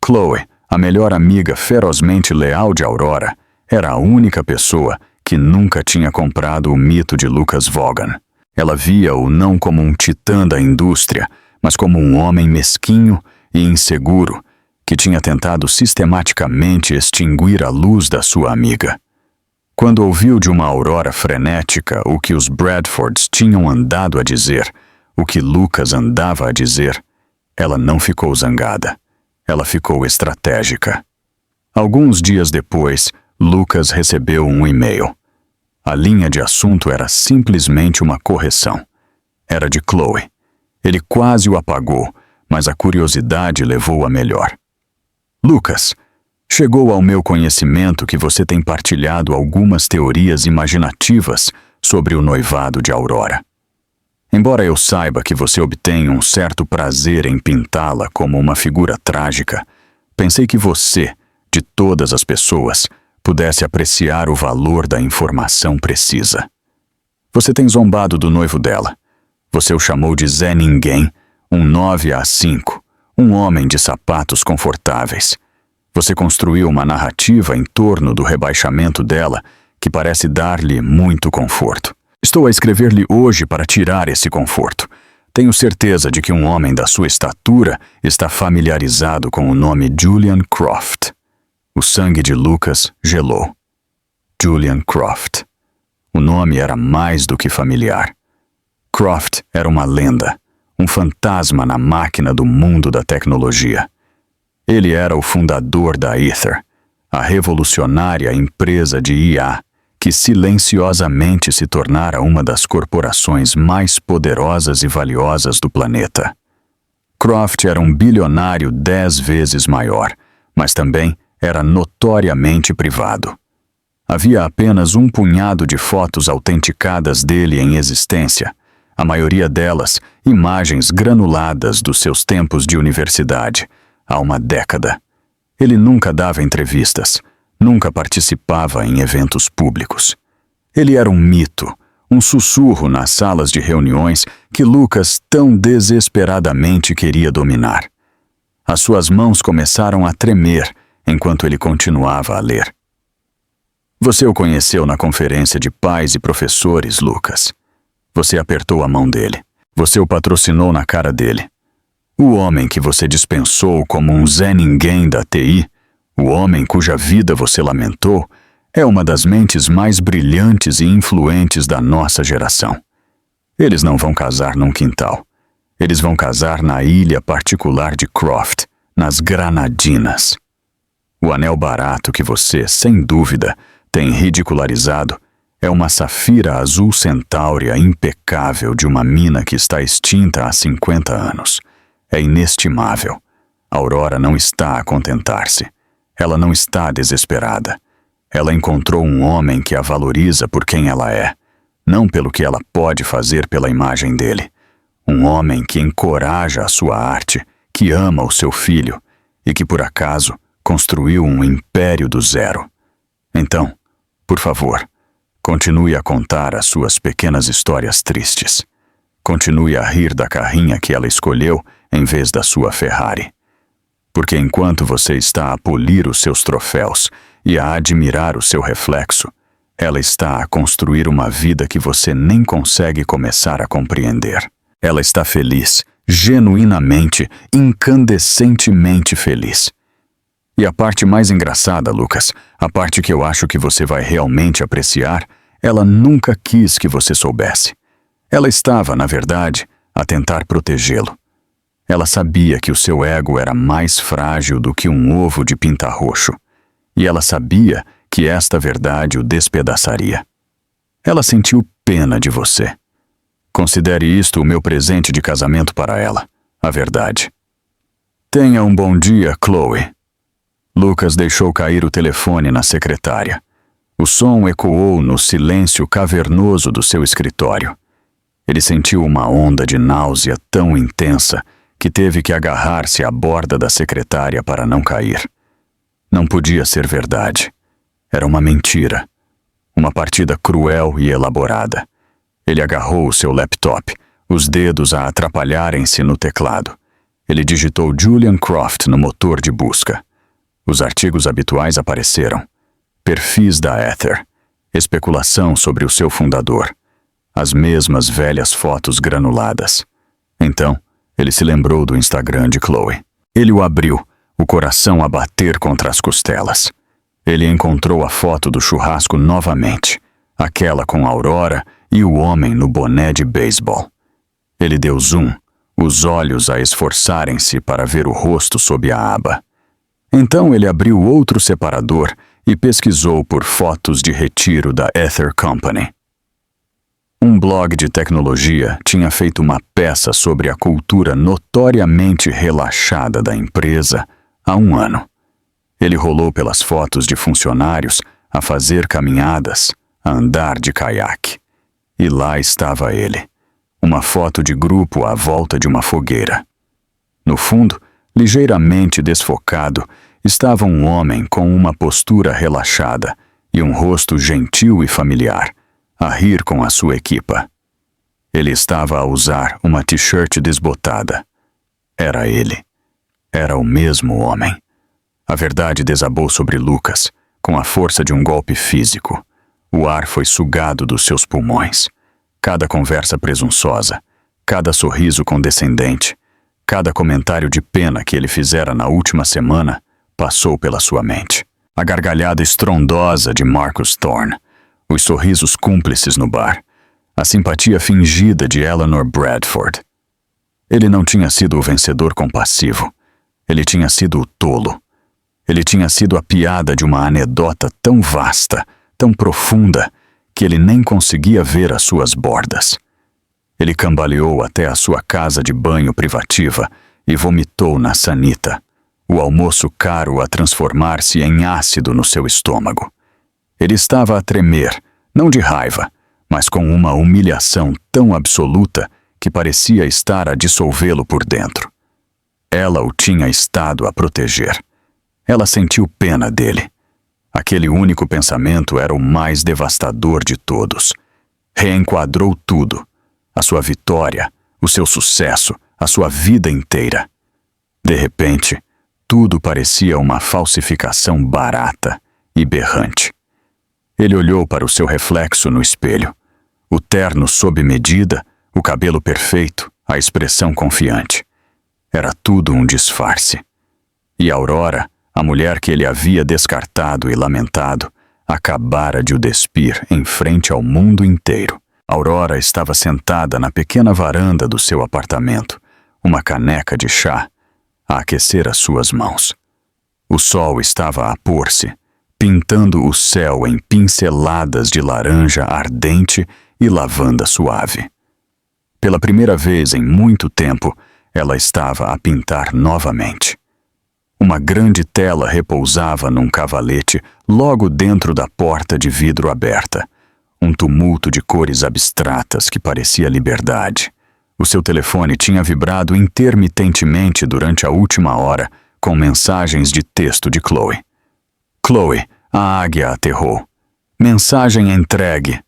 Chloe, a melhor amiga ferozmente leal de Aurora, era a única pessoa que nunca tinha comprado o mito de Lucas Vaughan. Ela via-o não como um titã da indústria, mas como um homem mesquinho e inseguro que tinha tentado sistematicamente extinguir a luz da sua amiga. Quando ouviu de uma Aurora frenética o que os Bradfords tinham andado a dizer, o que Lucas andava a dizer, ela não ficou zangada. Ela ficou estratégica. Alguns dias depois, Lucas recebeu um e-mail. A linha de assunto era simplesmente uma correção. Era de Chloe. Ele quase o apagou, mas a curiosidade levou a melhor. Lucas, chegou ao meu conhecimento que você tem partilhado algumas teorias imaginativas sobre o noivado de Aurora. Embora eu saiba que você obtém um certo prazer em pintá-la como uma figura trágica, pensei que você, de todas as pessoas, pudesse apreciar o valor da informação precisa. Você tem zombado do noivo dela. Você o chamou de Zé Ninguém, um 9 a 5, um homem de sapatos confortáveis. Você construiu uma narrativa em torno do rebaixamento dela que parece dar-lhe muito conforto. Estou a escrever-lhe hoje para tirar esse conforto. Tenho certeza de que um homem da sua estatura está familiarizado com o nome Julian Croft. O sangue de Lucas gelou. Julian Croft. O nome era mais do que familiar. Croft era uma lenda, um fantasma na máquina do mundo da tecnologia. Ele era o fundador da Ether, a revolucionária empresa de IA que silenciosamente se tornara uma das corporações mais poderosas e valiosas do planeta. Croft era um bilionário 10 vezes maior, mas também era notoriamente privado. Havia apenas um punhado de fotos autenticadas dele em existência, a maioria delas imagens granuladas dos seus tempos de universidade, há uma década. Ele nunca dava entrevistas, nunca participava em eventos públicos. Ele era um mito, um sussurro nas salas de reuniões que Lucas tão desesperadamente queria dominar. As suas mãos começaram a tremer enquanto ele continuava a ler. Você o conheceu na conferência de pais e professores, Lucas. Você apertou a mão dele. Você o patrocinou na cara dele. O homem que você dispensou como um Zé Ninguém da TI, o homem cuja vida você lamentou, é uma das mentes mais brilhantes e influentes da nossa geração. Eles não vão casar num quintal. Eles vão casar na ilha particular de Croft, nas Granadinas. O anel barato que você, sem dúvida, tem ridicularizado é uma safira azul centáurea impecável de uma mina que está extinta há 50 anos. É inestimável. Aurora não está a contentar-se. Ela não está desesperada. Ela encontrou um homem que a valoriza por quem ela é, não pelo que ela pode fazer pela imagem dele. Um homem que encoraja a sua arte, que ama o seu filho e que, por acaso, construiu um império do zero. Então, por favor, continue a contar as suas pequenas histórias tristes. Continue a rir da carrinha que ela escolheu em vez da sua Ferrari. Porque enquanto você está a polir os seus troféus e a admirar o seu reflexo, ela está a construir uma vida que você nem consegue começar a compreender. Ela está feliz, genuinamente, incandescentemente feliz. E a parte mais engraçada, Lucas, a parte que eu acho que você vai realmente apreciar, ela nunca quis que você soubesse. Ela estava, na verdade, a tentar protegê-lo. Ela sabia que o seu ego era mais frágil do que um ovo de pintarroxo. E ela sabia que esta verdade o despedaçaria. Ela sentiu pena de você. Considere isto o meu presente de casamento para ela, a verdade. Tenha um bom dia, Chloe. Lucas deixou cair o telefone na secretária. O som ecoou no silêncio cavernoso do seu escritório. Ele sentiu uma onda de náusea tão intensa que teve que agarrar-se à borda da secretária para não cair. Não podia ser verdade. Era uma mentira. Uma partida cruel e elaborada. Ele agarrou o seu laptop, os dedos a atrapalharem-se no teclado. Ele digitou Julian Croft no motor de busca. Os artigos habituais apareceram. Perfis da Ether. Especulação sobre o seu fundador. As mesmas velhas fotos granuladas. Então, ele se lembrou do Instagram de Chloe. Ele o abriu, o coração a bater contra as costelas. Ele encontrou a foto do churrasco novamente, aquela com Aurora e o homem no boné de beisebol. Ele deu zoom, os olhos a esforçarem-se para ver o rosto sob a aba. Então ele abriu outro separador e pesquisou por fotos de retiro da Ether Company. Um blog de tecnologia tinha feito uma peça sobre a cultura notoriamente relaxada da empresa há um ano. Ele rolou pelas fotos de funcionários a fazer caminhadas, a andar de caiaque. E lá estava ele, uma foto de grupo à volta de uma fogueira. No fundo, ligeiramente desfocado, estava um homem com uma postura relaxada e um rosto gentil e familiar, a rir com a sua equipa. Ele estava a usar uma t-shirt desbotada. Era ele. Era o mesmo homem. A verdade desabou sobre Lucas, com a força de um golpe físico. O ar foi sugado dos seus pulmões. Cada conversa presunçosa, cada sorriso condescendente, cada comentário de pena que ele fizera na última semana passou pela sua mente. A gargalhada estrondosa de Marcus Thorne, os sorrisos cúmplices no bar, a simpatia fingida de Eleanor Bradford. Ele não tinha sido o vencedor compassivo. Ele tinha sido o tolo. Ele tinha sido a piada de uma anedota tão vasta, tão profunda, que ele nem conseguia ver as suas bordas. Ele cambaleou até a sua casa de banho privativa e vomitou na sanita, o almoço caro a transformar-se em ácido no seu estômago. Ele estava a tremer, não de raiva, mas com uma humilhação tão absoluta que parecia estar a dissolvê-lo por dentro. Ela o tinha estado a proteger. Ela sentiu pena dele. Aquele único pensamento era o mais devastador de todos. Reenquadrou tudo. A sua vitória, o seu sucesso, a sua vida inteira. De repente, tudo parecia uma falsificação barata e berrante. Ele olhou para o seu reflexo no espelho. O terno sob medida, o cabelo perfeito, a expressão confiante. Era tudo um disfarce. E Aurora, a mulher que ele havia descartado e lamentado, acabara de o despir em frente ao mundo inteiro. Aurora estava sentada na pequena varanda do seu apartamento, uma caneca de chá, a aquecer as suas mãos. O sol estava a pôr-se, pintando o céu em pinceladas de laranja ardente e lavanda suave. Pela primeira vez em muito tempo, ela estava a pintar novamente. Uma grande tela repousava num cavalete logo dentro da porta de vidro aberta. Um tumulto de cores abstratas que parecia liberdade. O seu telefone tinha vibrado intermitentemente durante a última hora com mensagens de texto de Chloe. Chloe, a águia aterrou. Mensagem entregue.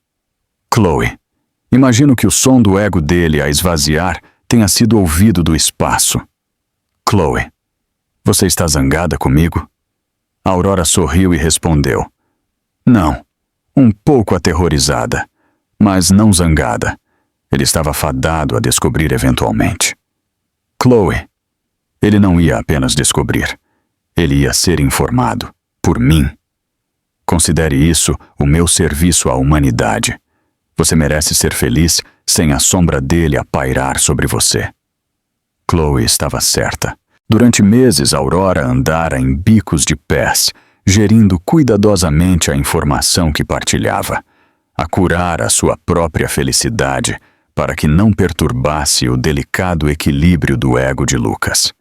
Chloe, imagino que o som do ego dele a esvaziar tenha sido ouvido do espaço. Chloe, você está zangada comigo? Aurora sorriu e respondeu. Não, um pouco aterrorizada, mas não zangada. Ele estava fadado a descobrir eventualmente. Chloe, ele não ia apenas descobrir. Ele ia ser informado. Por mim. Considere isso o meu serviço à humanidade. Você merece ser feliz sem a sombra dele a pairar sobre você. Chloe estava certa. Durante meses, Aurora andara em bicos de pés, gerindo cuidadosamente a informação que partilhava, a curar a sua própria felicidade para que não perturbasse o delicado equilíbrio do ego de Lucas.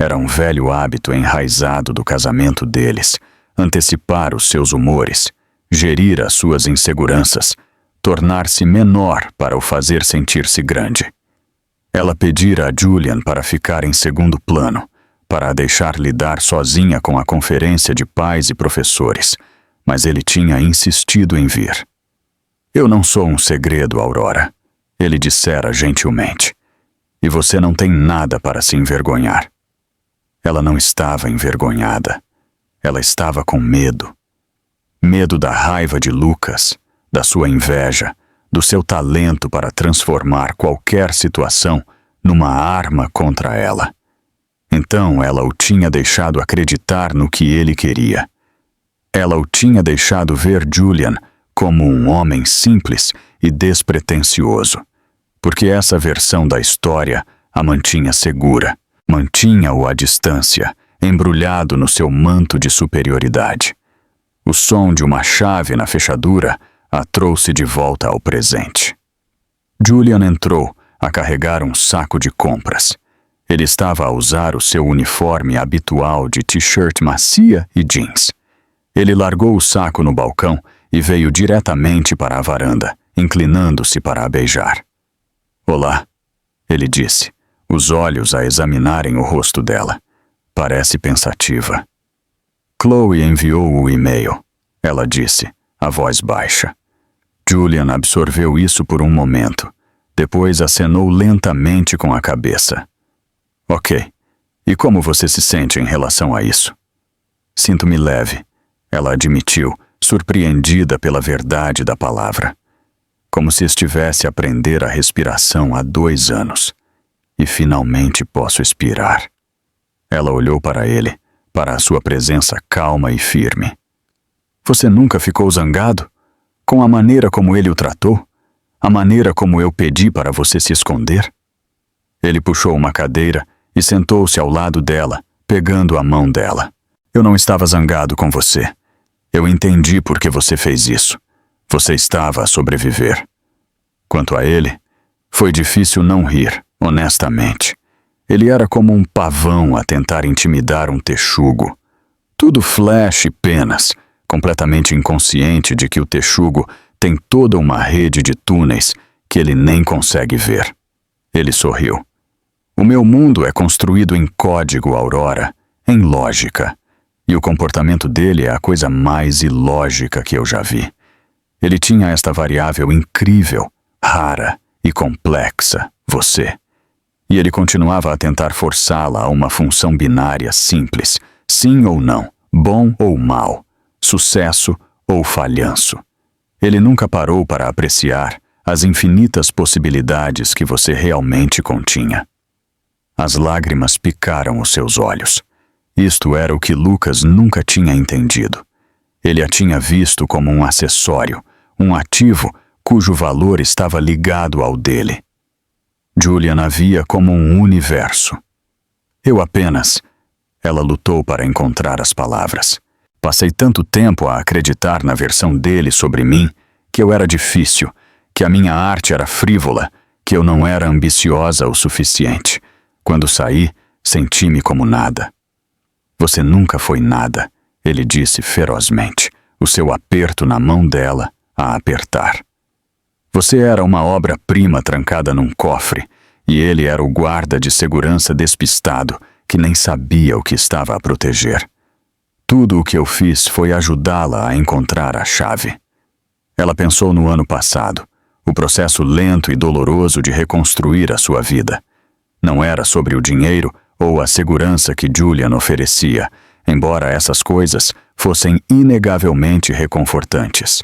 Era um velho hábito enraizado do casamento deles, antecipar os seus humores, gerir as suas inseguranças, tornar-se menor para o fazer sentir-se grande. Ela pedira a Julian para ficar em segundo plano, para a deixar lidar sozinha com a conferência de pais e professores, mas ele tinha insistido em vir. Eu não sou um segredo, Aurora, ele dissera gentilmente, e você não tem nada para se envergonhar. Ela não estava envergonhada. Ela estava com medo. Medo da raiva de Lucas, da sua inveja, do seu talento para transformar qualquer situação numa arma contra ela. Então ela o tinha deixado acreditar no que ele queria. Ela o tinha deixado ver Julian como um homem simples e despretensioso, porque essa versão da história a mantinha segura, mantinha-o à distância, embrulhado no seu manto de superioridade. O som de uma chave na fechadura a trouxe de volta ao presente. Julian entrou a carregar um saco de compras. Ele estava a usar o seu uniforme habitual de t-shirt macia e jeans. Ele largou o saco no balcão e veio diretamente para a varanda, inclinando-se para a beijar. Olá, ele disse, os olhos a examinarem o rosto dela. Parece pensativa. Chloe enviou o e-mail, ela disse, a voz baixa. Julian absorveu isso por um momento. Depois acenou lentamente com a cabeça. Ok. E como você se sente em relação a isso? Sinto-me leve, ela admitiu, surpreendida pela verdade da palavra. Como se estivesse a aprender a respiração há 2 anos. E finalmente posso expirar. Ela olhou para ele, para a sua presença calma e firme. Você nunca ficou zangado? Com a maneira como ele o tratou? A maneira como eu pedi para você se esconder? Ele puxou uma cadeira e sentou-se ao lado dela, pegando a mão dela. Eu não estava zangado com você. Eu entendi por que você fez isso. Você estava a sobreviver. Quanto a ele, foi difícil não rir, honestamente. Ele era como um pavão a tentar intimidar um texugo. Tudo flash e penas, completamente inconsciente de que o texugo tem toda uma rede de túneis que ele nem consegue ver. Ele sorriu. O meu mundo é construído em código, Aurora, em lógica. E o comportamento dele é a coisa mais ilógica que eu já vi. Ele tinha esta variável incrível, rara e complexa, você. E ele continuava a tentar forçá-la a uma função binária simples, sim ou não, bom ou mal, sucesso ou falhanço. Ele nunca parou para apreciar as infinitas possibilidades que você realmente continha. As lágrimas picaram os seus olhos. Isto era o que Lucas nunca tinha entendido. Ele a tinha visto como um acessório, um ativo cujo valor estava ligado ao dele. Julian a via como um universo. Eu apenas... Ela lutou para encontrar as palavras. Passei tanto tempo a acreditar na versão dele sobre mim que eu era difícil, que a minha arte era frívola, que eu não era ambiciosa o suficiente. Quando saí, senti-me como nada. Você nunca foi nada, ele disse ferozmente, o seu aperto na mão dela a apertar. Você era uma obra-prima trancada num cofre, e ele era o guarda de segurança despistado que nem sabia o que estava a proteger. Tudo o que eu fiz foi ajudá-la a encontrar a chave. Ela pensou no ano passado, o processo lento e doloroso de reconstruir a sua vida. Não era sobre o dinheiro ou a segurança que Julian oferecia, embora essas coisas fossem inegavelmente reconfortantes.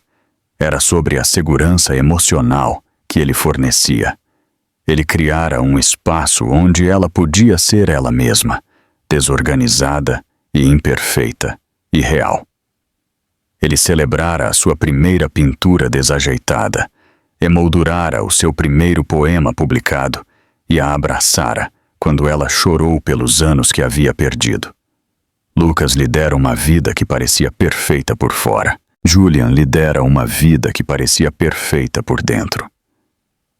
Era sobre a segurança emocional que ele fornecia. Ele criara um espaço onde ela podia ser ela mesma, desorganizada e imperfeita e real. Ele celebrara a sua primeira pintura desajeitada, emoldurara o seu primeiro poema publicado e a abraçara quando ela chorou pelos anos que havia perdido. Lucas lhe dera uma vida que parecia perfeita por fora. Julian lhe dera uma vida que parecia perfeita por dentro.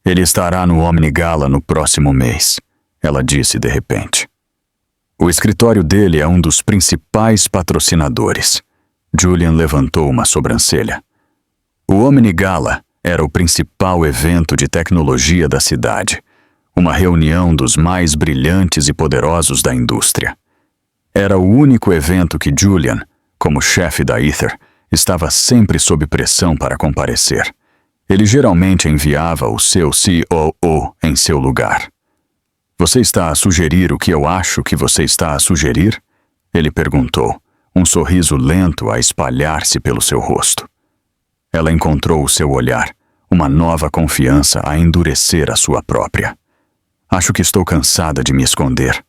Ele estará no Omni Gala no próximo mês, ela disse de repente. O escritório dele é um dos principais patrocinadores. Julian levantou uma sobrancelha. O Omni Gala era o principal evento de tecnologia da cidade, uma reunião dos mais brilhantes e poderosos da indústria. Era o único evento que Julian, como chefe da Ether, estava sempre sob pressão para comparecer. Ele geralmente enviava o seu COO em seu lugar. Você está a sugerir o que eu acho que você está a sugerir? Ele perguntou, um sorriso lento a espalhar-se pelo seu rosto. Ela encontrou o seu olhar, uma nova confiança a endurecer a sua própria. Acho que estou cansada de me esconder.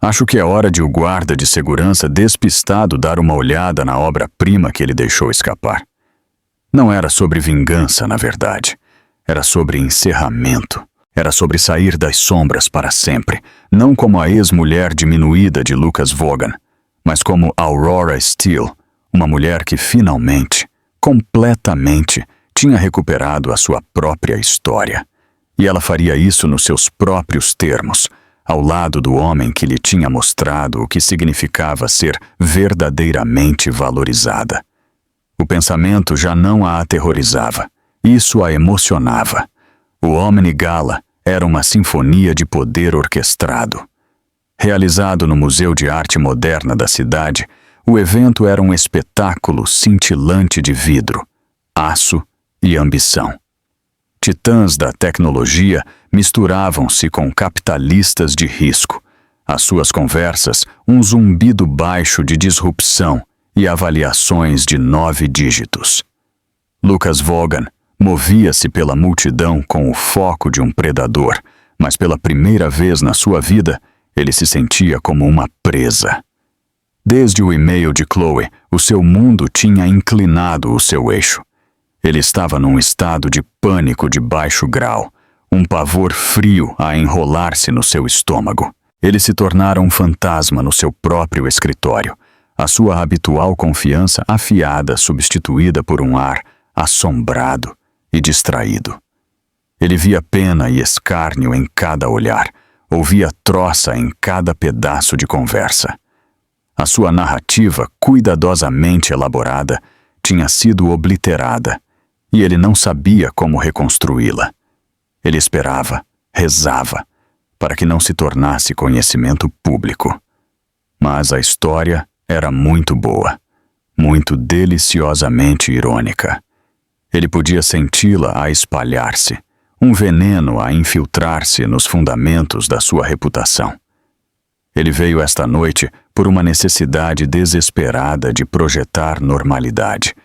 Acho que é hora de o guarda de segurança despistado dar uma olhada na obra-prima que ele deixou escapar. Não era sobre vingança, na verdade. Era sobre encerramento. Era sobre sair das sombras para sempre, não como a ex-mulher diminuída de Lucas Vaughan, mas como Aurora Steele, uma mulher que finalmente, completamente, tinha recuperado a sua própria história. E ela faria isso nos seus próprios termos, ao lado do homem que lhe tinha mostrado o que significava ser verdadeiramente valorizada. O pensamento já não a aterrorizava, isso a emocionava. O Omni Gala era uma sinfonia de poder orquestrado. Realizado no Museu de Arte Moderna da cidade, o evento era um espetáculo cintilante de vidro, aço e ambição. Titãs da tecnologia misturavam-se com capitalistas de risco. As suas conversas, um zumbido baixo de disrupção e avaliações de 9 dígitos. Lucas Vaughan movia-se pela multidão com o foco de um predador, mas pela primeira vez na sua vida, ele se sentia como uma presa. Desde o e-mail de Chloe, o seu mundo tinha inclinado o seu eixo. Ele estava num estado de pânico de baixo grau, um pavor frio a enrolar-se no seu estômago. Ele se tornara um fantasma no seu próprio escritório, a sua habitual confiança afiada substituída por um ar assombrado e distraído. Ele via pena e escárnio em cada olhar, ouvia troça em cada pedaço de conversa. A sua narrativa, cuidadosamente elaborada, tinha sido obliterada, e ele não sabia como reconstruí-la. Ele esperava, rezava, para que não se tornasse conhecimento público. Mas a história era muito boa, muito deliciosamente irônica. Ele podia senti-la a espalhar-se, um veneno a infiltrar-se nos fundamentos da sua reputação. Ele veio esta noite por uma necessidade desesperada de projetar normalidade,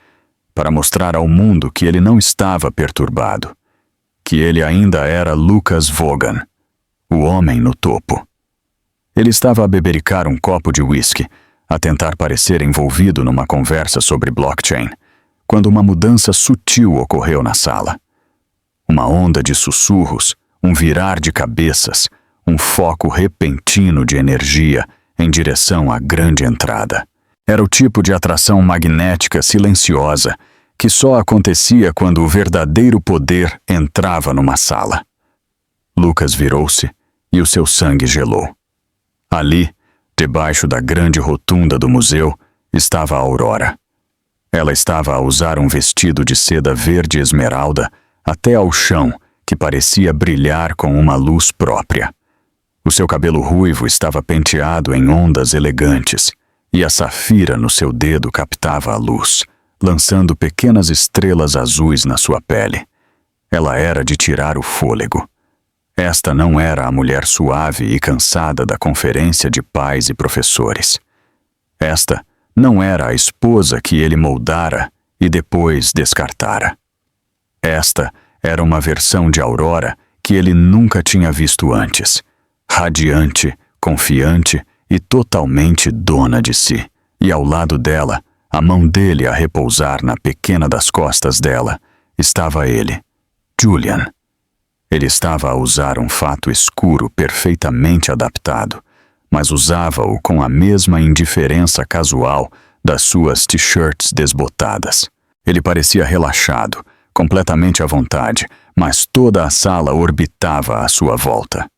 para mostrar ao mundo que ele não estava perturbado, que ele ainda era Lucas Vaughan, o homem no topo. Ele estava a bebericar um copo de whisky, a tentar parecer envolvido numa conversa sobre blockchain, quando uma mudança sutil ocorreu na sala. Uma onda de sussurros, um virar de cabeças, um foco repentino de energia em direção à grande entrada. Era o tipo de atração magnética silenciosa que só acontecia quando o verdadeiro poder entrava numa sala. Lucas virou-se e o seu sangue gelou. Ali, Debaixo da grande rotunda do museu estava a Aurora. Ela estava a usar um vestido de seda verde esmeralda até ao chão, que parecia brilhar com uma luz própria. O seu cabelo ruivo estava penteado em ondas elegantes, e a safira no seu dedo captava a luz, lançando pequenas estrelas azuis na sua pele. Ela era de tirar o fôlego. Esta não era a mulher suave e cansada da conferência de pais e professores. Esta não era a esposa que ele moldara e depois descartara. Esta era uma versão de Aurora que ele nunca tinha visto antes, radiante, confiante e totalmente dona de si. E ao lado dela, a mão dele a repousar na pequena das costas dela, estava ele, Julian. Ele estava a usar um fato escuro perfeitamente adaptado, mas usava-o com a mesma indiferença casual das suas t-shirts desbotadas. Ele parecia relaxado, completamente à vontade, mas toda a sala orbitava à sua volta.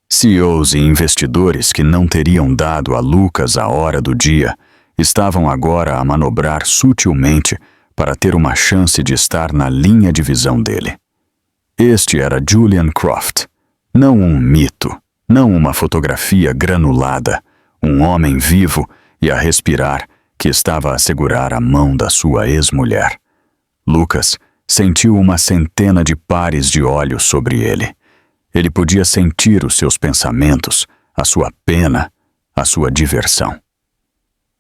CEOs e investidores que não teriam dado a Lucas a hora do dia estavam agora a manobrar sutilmente para ter uma chance de estar na linha de visão dele. Este era Julian Croft, não um mito, não uma fotografia granulada, um homem vivo e a respirar que estava a segurar a mão da sua ex-mulher. Lucas sentiu uma centena de pares de olhos sobre ele. Ele podia sentir os seus pensamentos, a sua pena, a sua diversão.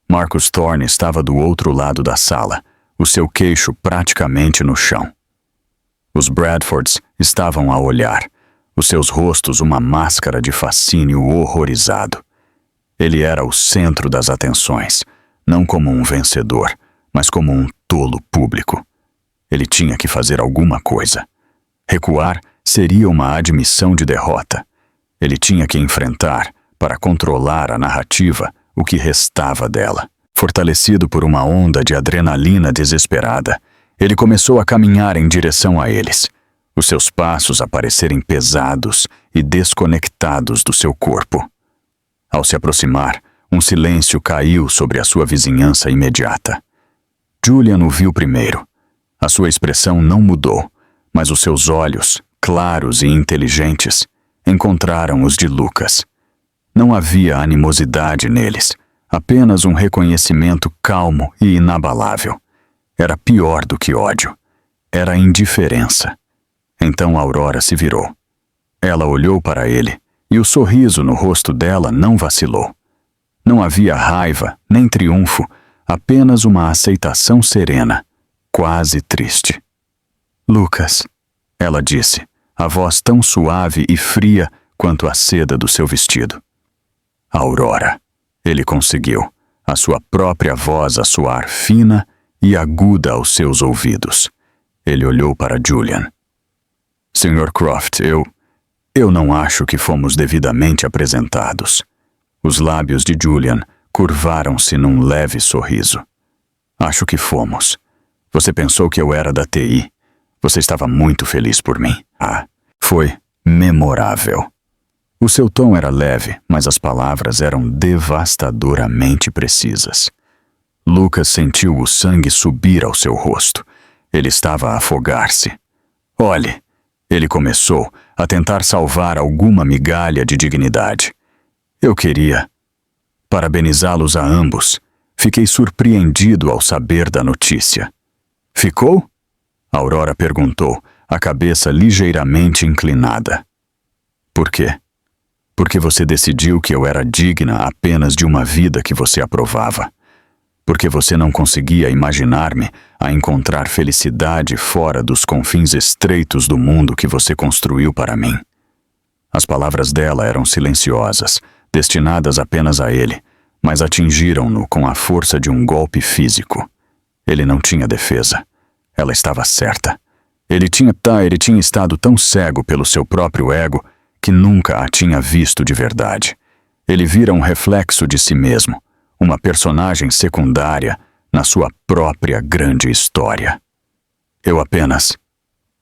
Marcus Thorne estava do outro lado da sala, o seu queixo praticamente no chão. Os Bradfords estavam a olhar, os seus rostos uma máscara de fascínio horrorizado. Ele era o centro das atenções, não como um vencedor, mas como um tolo público. Ele tinha que fazer alguma coisa. Recuar seria uma admissão de derrota. Ele tinha que enfrentar, para controlar a narrativa, o que restava dela. Fortalecido por uma onda de adrenalina desesperada, ele começou a caminhar em direção a eles, os seus passos a parecerem pesados e desconectados do seu corpo. Ao se aproximar, um silêncio caiu sobre a sua vizinhança imediata. Julian o viu primeiro. A sua expressão não mudou, mas os seus olhos, claros e inteligentes, encontraram os de Lucas. Não havia animosidade neles, apenas um reconhecimento calmo e inabalável. Era pior do que ódio. Era indiferença. Então Aurora se virou. Ela olhou para ele, e o sorriso no rosto dela não vacilou. Não havia raiva, nem triunfo, apenas uma aceitação serena, quase triste. Lucas, ela disse, a voz tão suave e fria quanto a seda do seu vestido. Aurora, ele conseguiu, a sua própria voz a soar fina e aguda aos seus ouvidos. Ele olhou para Julian. Sr. Croft, eu não acho que fomos devidamente apresentados. Os lábios de Julian curvaram-se num leve sorriso. Acho que fomos. Você pensou que eu era da TI. Você estava muito feliz por mim. Foi memorável. O seu tom era leve, mas as palavras eram devastadoramente precisas. Lucas sentiu o sangue subir ao seu rosto. Ele estava a afogar-se. Olhe, ele começou a tentar salvar alguma migalha de dignidade. Eu queria parabenizá-los a ambos. Fiquei surpreendido ao saber da notícia. Ficou? Aurora perguntou, a cabeça ligeiramente inclinada. Por quê? Porque você decidiu que eu era digna apenas de uma vida que você aprovava. Porque você não conseguia imaginar-me a encontrar felicidade fora dos confins estreitos do mundo que você construiu para mim. As palavras dela eram silenciosas, destinadas apenas a ele, mas atingiram-no com a força de um golpe físico. Ele não tinha defesa. Ela estava certa. Ele tinha estado tão cego pelo seu próprio ego que nunca a tinha visto de verdade. Ele vira um reflexo de si mesmo, uma personagem secundária na sua própria grande história.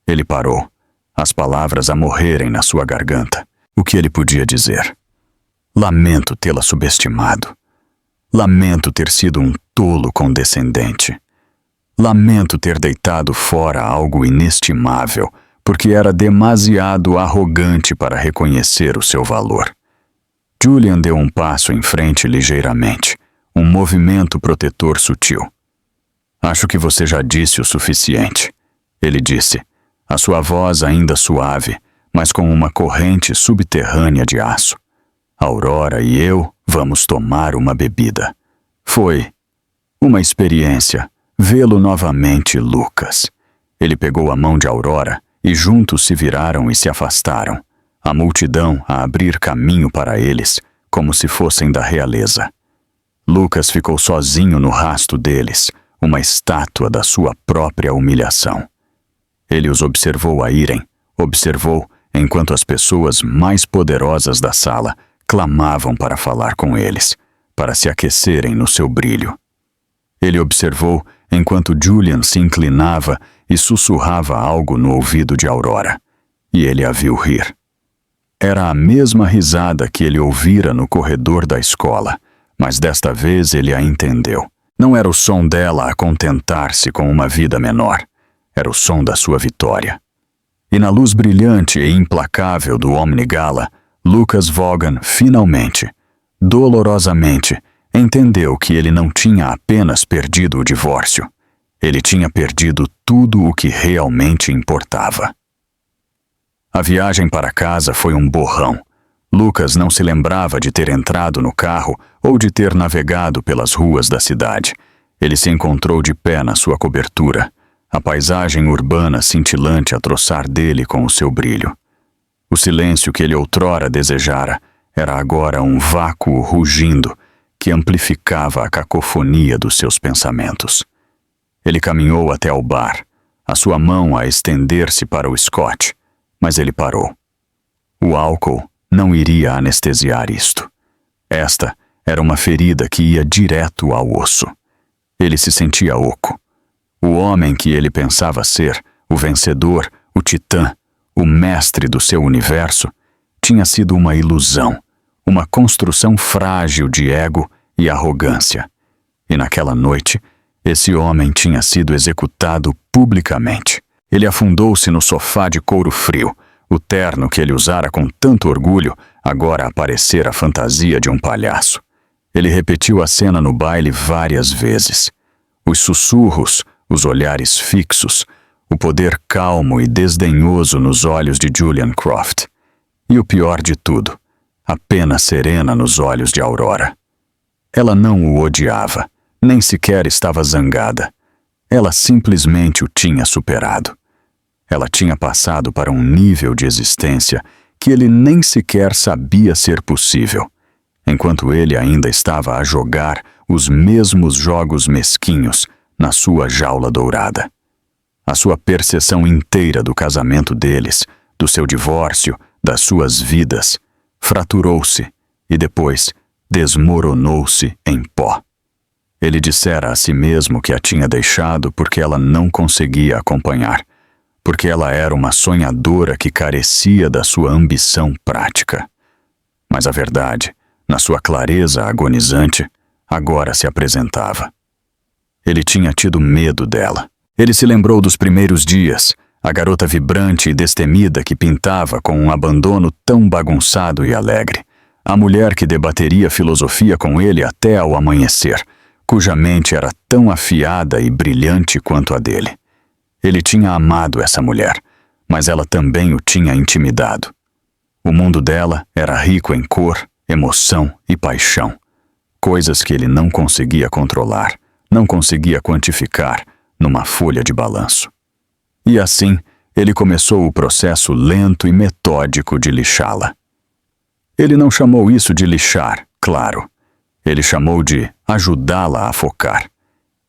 Ele parou, as palavras a morrerem na sua garganta. O que ele podia dizer? Lamento tê-la subestimado. Lamento ter sido um tolo condescendente. Lamento ter deitado fora algo inestimável, porque era demasiado arrogante para reconhecer o seu valor. Julian deu um passo em frente ligeiramente, um movimento protetor sutil. Acho que você já disse o suficiente, ele disse, a sua voz ainda suave, mas com uma corrente subterrânea de aço. Aurora e eu vamos tomar uma bebida. Foi uma experiência vê-lo novamente, Lucas. Ele pegou a mão de Aurora e juntos se viraram e se afastaram, a multidão a abrir caminho para eles, como se fossem da realeza. Lucas ficou sozinho no rasto deles, uma estátua da sua própria humilhação. Ele os observou a irem, observou enquanto as pessoas mais poderosas da sala clamavam para falar com eles, para se aquecerem no seu brilho. Ele observou enquanto Julian se inclinava e sussurrava algo no ouvido de Aurora, e ele a viu rir. Era a mesma risada que ele ouvira no corredor da escola, mas desta vez ele a entendeu. Não era o som dela a contentar-se com uma vida menor, era o som da sua vitória. E na luz brilhante e implacável do Omni Gala, Lucas Vaughan finalmente, dolorosamente, entendeu que ele não tinha apenas perdido o divórcio, ele tinha perdido tudo o que realmente importava. A viagem para casa foi um borrão. Lucas não se lembrava de ter entrado no carro ou de ter navegado pelas ruas da cidade. Ele se encontrou de pé na sua cobertura, a paisagem urbana cintilante a troçar dele com o seu brilho. O silêncio que ele outrora desejara era agora um vácuo rugindo que amplificava a cacofonia dos seus pensamentos. Ele caminhou até ao bar, a sua mão a estender-se para o Scott, mas ele parou. O álcool não iria anestesiar isto. Esta era uma ferida que ia direto ao osso. Ele se sentia oco. O homem que ele pensava ser, o vencedor, o titã, o mestre do seu universo, tinha sido uma ilusão, uma construção frágil de ego e arrogância. E naquela noite, esse homem tinha sido executado publicamente. Ele afundou-se no sofá de couro frio. O terno que ele usara com tanto orgulho agora aparecera a fantasia de um palhaço. Ele repetiu a cena no baile várias vezes. Os sussurros, os olhares fixos, o poder calmo e desdenhoso nos olhos de Julian Croft. E o pior de tudo, a pena serena nos olhos de Aurora. Ela não o odiava, nem sequer estava zangada. Ela simplesmente o tinha superado. Ela tinha passado para um nível de existência que ele nem sequer sabia ser possível, enquanto ele ainda estava a jogar os mesmos jogos mesquinhos na sua jaula dourada. A sua percepção inteira do casamento deles, do seu divórcio, das suas vidas, fraturou-se e depois desmoronou-se em pó. Ele dissera a si mesmo que a tinha deixado porque ela não conseguia acompanhar, porque ela era uma sonhadora que carecia da sua ambição prática. Mas a verdade, na sua clareza agonizante, agora se apresentava. Ele tinha tido medo dela. Ele se lembrou dos primeiros dias, a garota vibrante e destemida que pintava com um abandono tão bagunçado e alegre, a mulher que debateria filosofia com ele até ao amanhecer, cuja mente era tão afiada e brilhante quanto a dele. Ele tinha amado essa mulher, mas ela também o tinha intimidado. O mundo dela era rico em cor, emoção e paixão, coisas que ele não conseguia controlar, não conseguia quantificar numa folha de balanço. E assim, ele começou o processo lento e metódico de lixá-la. Ele não chamou isso de lixar, claro. Ele chamou de ajudá-la a focar.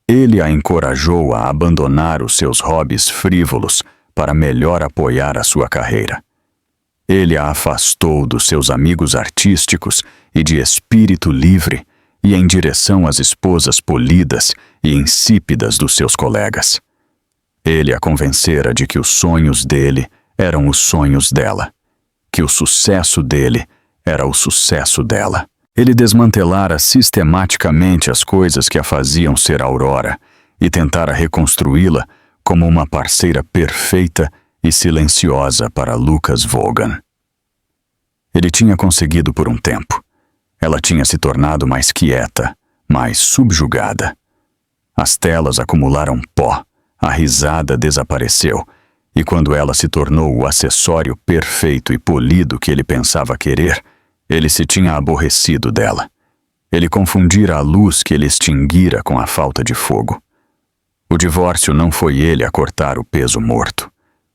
Ele a encorajou a abandonar os seus hobbies frívolos para melhor apoiar a sua carreira. Ele a afastou dos seus amigos artísticos e de espírito livre e em direção às esposas polidas e insípidas dos seus colegas. Ele a convencera de que os sonhos dele eram os sonhos dela, que o sucesso dele era o sucesso dela. Ele desmantelara sistematicamente as coisas que a faziam ser Aurora e tentara reconstruí-la como uma parceira perfeita e silenciosa para Lucas Vaughan. Ele tinha conseguido por um tempo. Ela tinha se tornado mais quieta, mais subjugada. As telas acumularam pó, a risada desapareceu, e quando ela se tornou o acessório perfeito e polido que ele pensava querer, ele se tinha aborrecido dela. Ele confundira a luz que ele extinguira com a falta de fogo. O divórcio não foi ele a cortar o peso morto.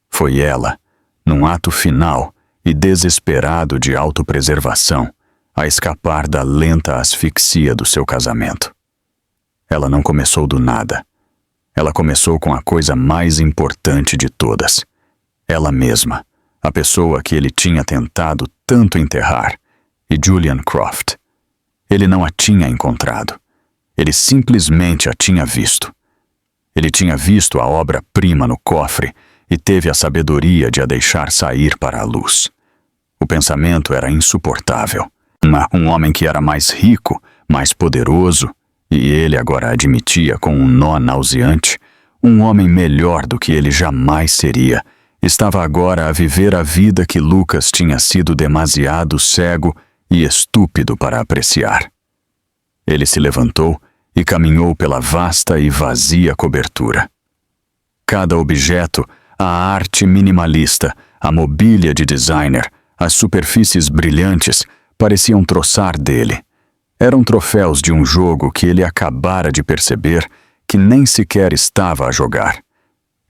Foi ela, num ato final e desesperado de autopreservação, a escapar da lenta asfixia do seu casamento. Ela não começou do nada. Ela começou com a coisa mais importante de todas. Ela mesma, a pessoa que ele tinha tentado tanto enterrar, e Julian Croft. Ele não a tinha encontrado. Ele simplesmente a tinha visto. Ele tinha visto a obra-prima no cofre e teve a sabedoria de a deixar sair para a luz. O pensamento era insuportável. Um homem que era mais rico, mais poderoso, e ele agora admitia com um nó nauseante, um homem melhor do que ele jamais seria, estava agora a viver a vida que Lucas tinha sido demasiado cego e estúpido para apreciar. Ele se levantou e caminhou pela vasta e vazia cobertura. Cada objeto, a arte minimalista, a mobília de designer, as superfícies brilhantes, pareciam troçar dele. Eram troféus de um jogo que ele acabara de perceber que nem sequer estava a jogar.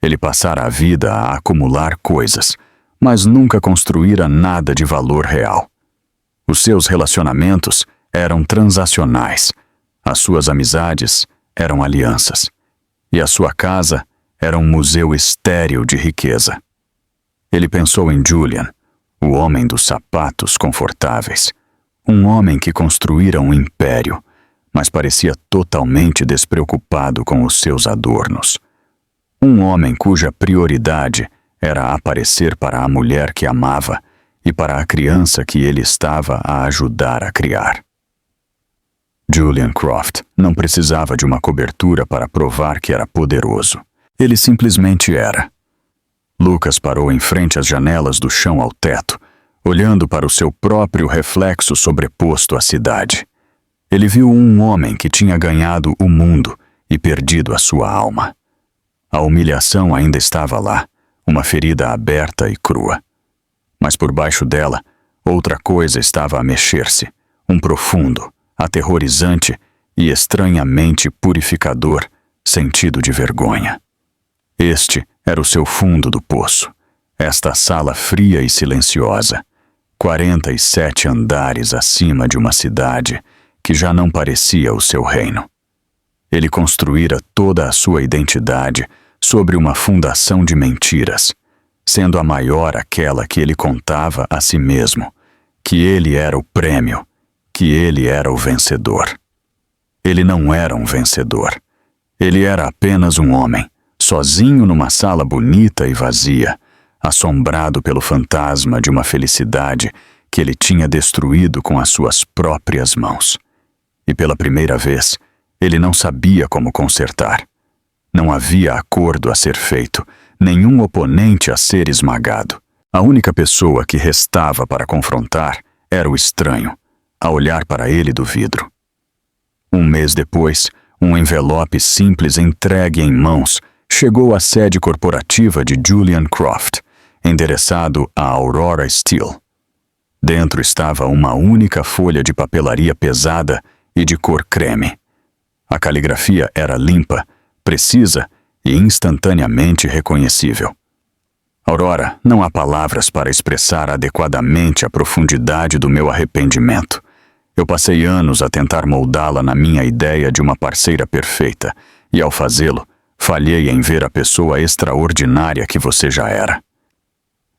Ele passara a vida a acumular coisas, mas nunca construíra nada de valor real. Os seus relacionamentos eram transacionais, as suas amizades eram alianças, e a sua casa era um museu estéril de riqueza. Ele pensou em Julian, o homem dos sapatos confortáveis, um homem que construíra um império, mas parecia totalmente despreocupado com os seus adornos. Um homem cuja prioridade era aparecer para a mulher que amava e para a criança que ele estava a ajudar a criar. Julian Croft não precisava de uma cobertura para provar que era poderoso. Ele simplesmente era. Lucas parou em frente às janelas do chão ao teto, olhando para o seu próprio reflexo sobreposto à cidade. Ele viu um homem que tinha ganhado o mundo e perdido a sua alma. A humilhação ainda estava lá, uma ferida aberta e crua. Mas por baixo dela, outra coisa estava a mexer-se, um profundo, aterrorizante e estranhamente purificador sentido de vergonha. Este era o seu fundo do poço, esta sala fria e silenciosa, 47 andares acima de uma cidade que já não parecia o seu reino. Ele construíra toda a sua identidade sobre uma fundação de mentiras, sendo a maior aquela que ele contava a si mesmo, que ele era o prêmio, que ele era o vencedor. Ele não era um vencedor. Ele era apenas um homem, sozinho numa sala bonita e vazia, assombrado pelo fantasma de uma felicidade que ele tinha destruído com as suas próprias mãos. E pela primeira vez, ele não sabia como consertar. Não havia acordo a ser feito, nenhum oponente a ser esmagado. A única pessoa que restava para confrontar era o estranho, a olhar para ele do vidro. Um mês depois, um envelope simples entregue em mãos chegou à sede corporativa de Julian Croft, endereçado a Aurora Steel. Dentro estava uma única folha de papelaria pesada e de cor creme. A caligrafia era limpa, precisa e instantaneamente reconhecível. Aurora, não há palavras para expressar adequadamente a profundidade do meu arrependimento. Eu passei anos a tentar moldá-la na minha ideia de uma parceira perfeita, e ao fazê-lo, falhei em ver a pessoa extraordinária que você já era.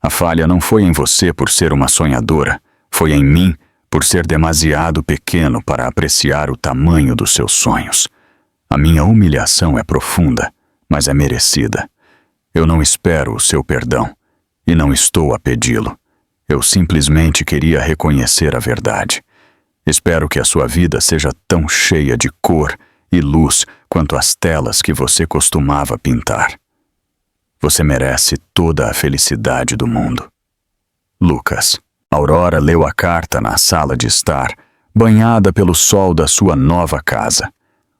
A falha não foi em você por ser uma sonhadora, foi em mim por ser demasiado pequeno para apreciar o tamanho dos seus sonhos. A minha humilhação é profunda, mas é merecida. Eu não espero o seu perdão, e não estou a pedi-lo. Eu simplesmente queria reconhecer a verdade. Espero que a sua vida seja tão cheia de cor e luz quanto as telas que você costumava pintar. Você merece toda a felicidade do mundo. Lucas. Aurora leu a carta na sala de estar, banhada pelo sol da sua nova casa.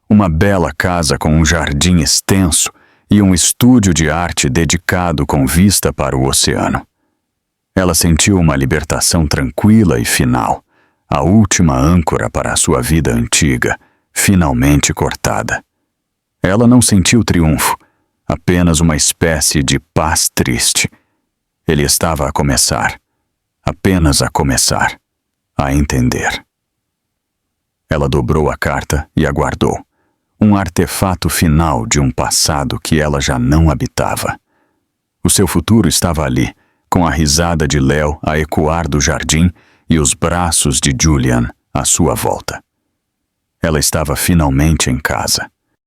Uma bela casa com um jardim extenso e um estúdio de arte dedicado com vista para o oceano. Ela sentiu uma libertação tranquila e final, a última âncora para a sua vida antiga, finalmente cortada. Ela não sentiu triunfo, apenas uma espécie de paz triste. Ele estava a começar, apenas a começar, a entender. Ela dobrou a carta e aguardou, um artefato final de um passado que ela já não habitava. O seu futuro estava ali, com a risada de Léo a ecoar do jardim e os braços de Julian à sua volta. Ela estava finalmente em casa.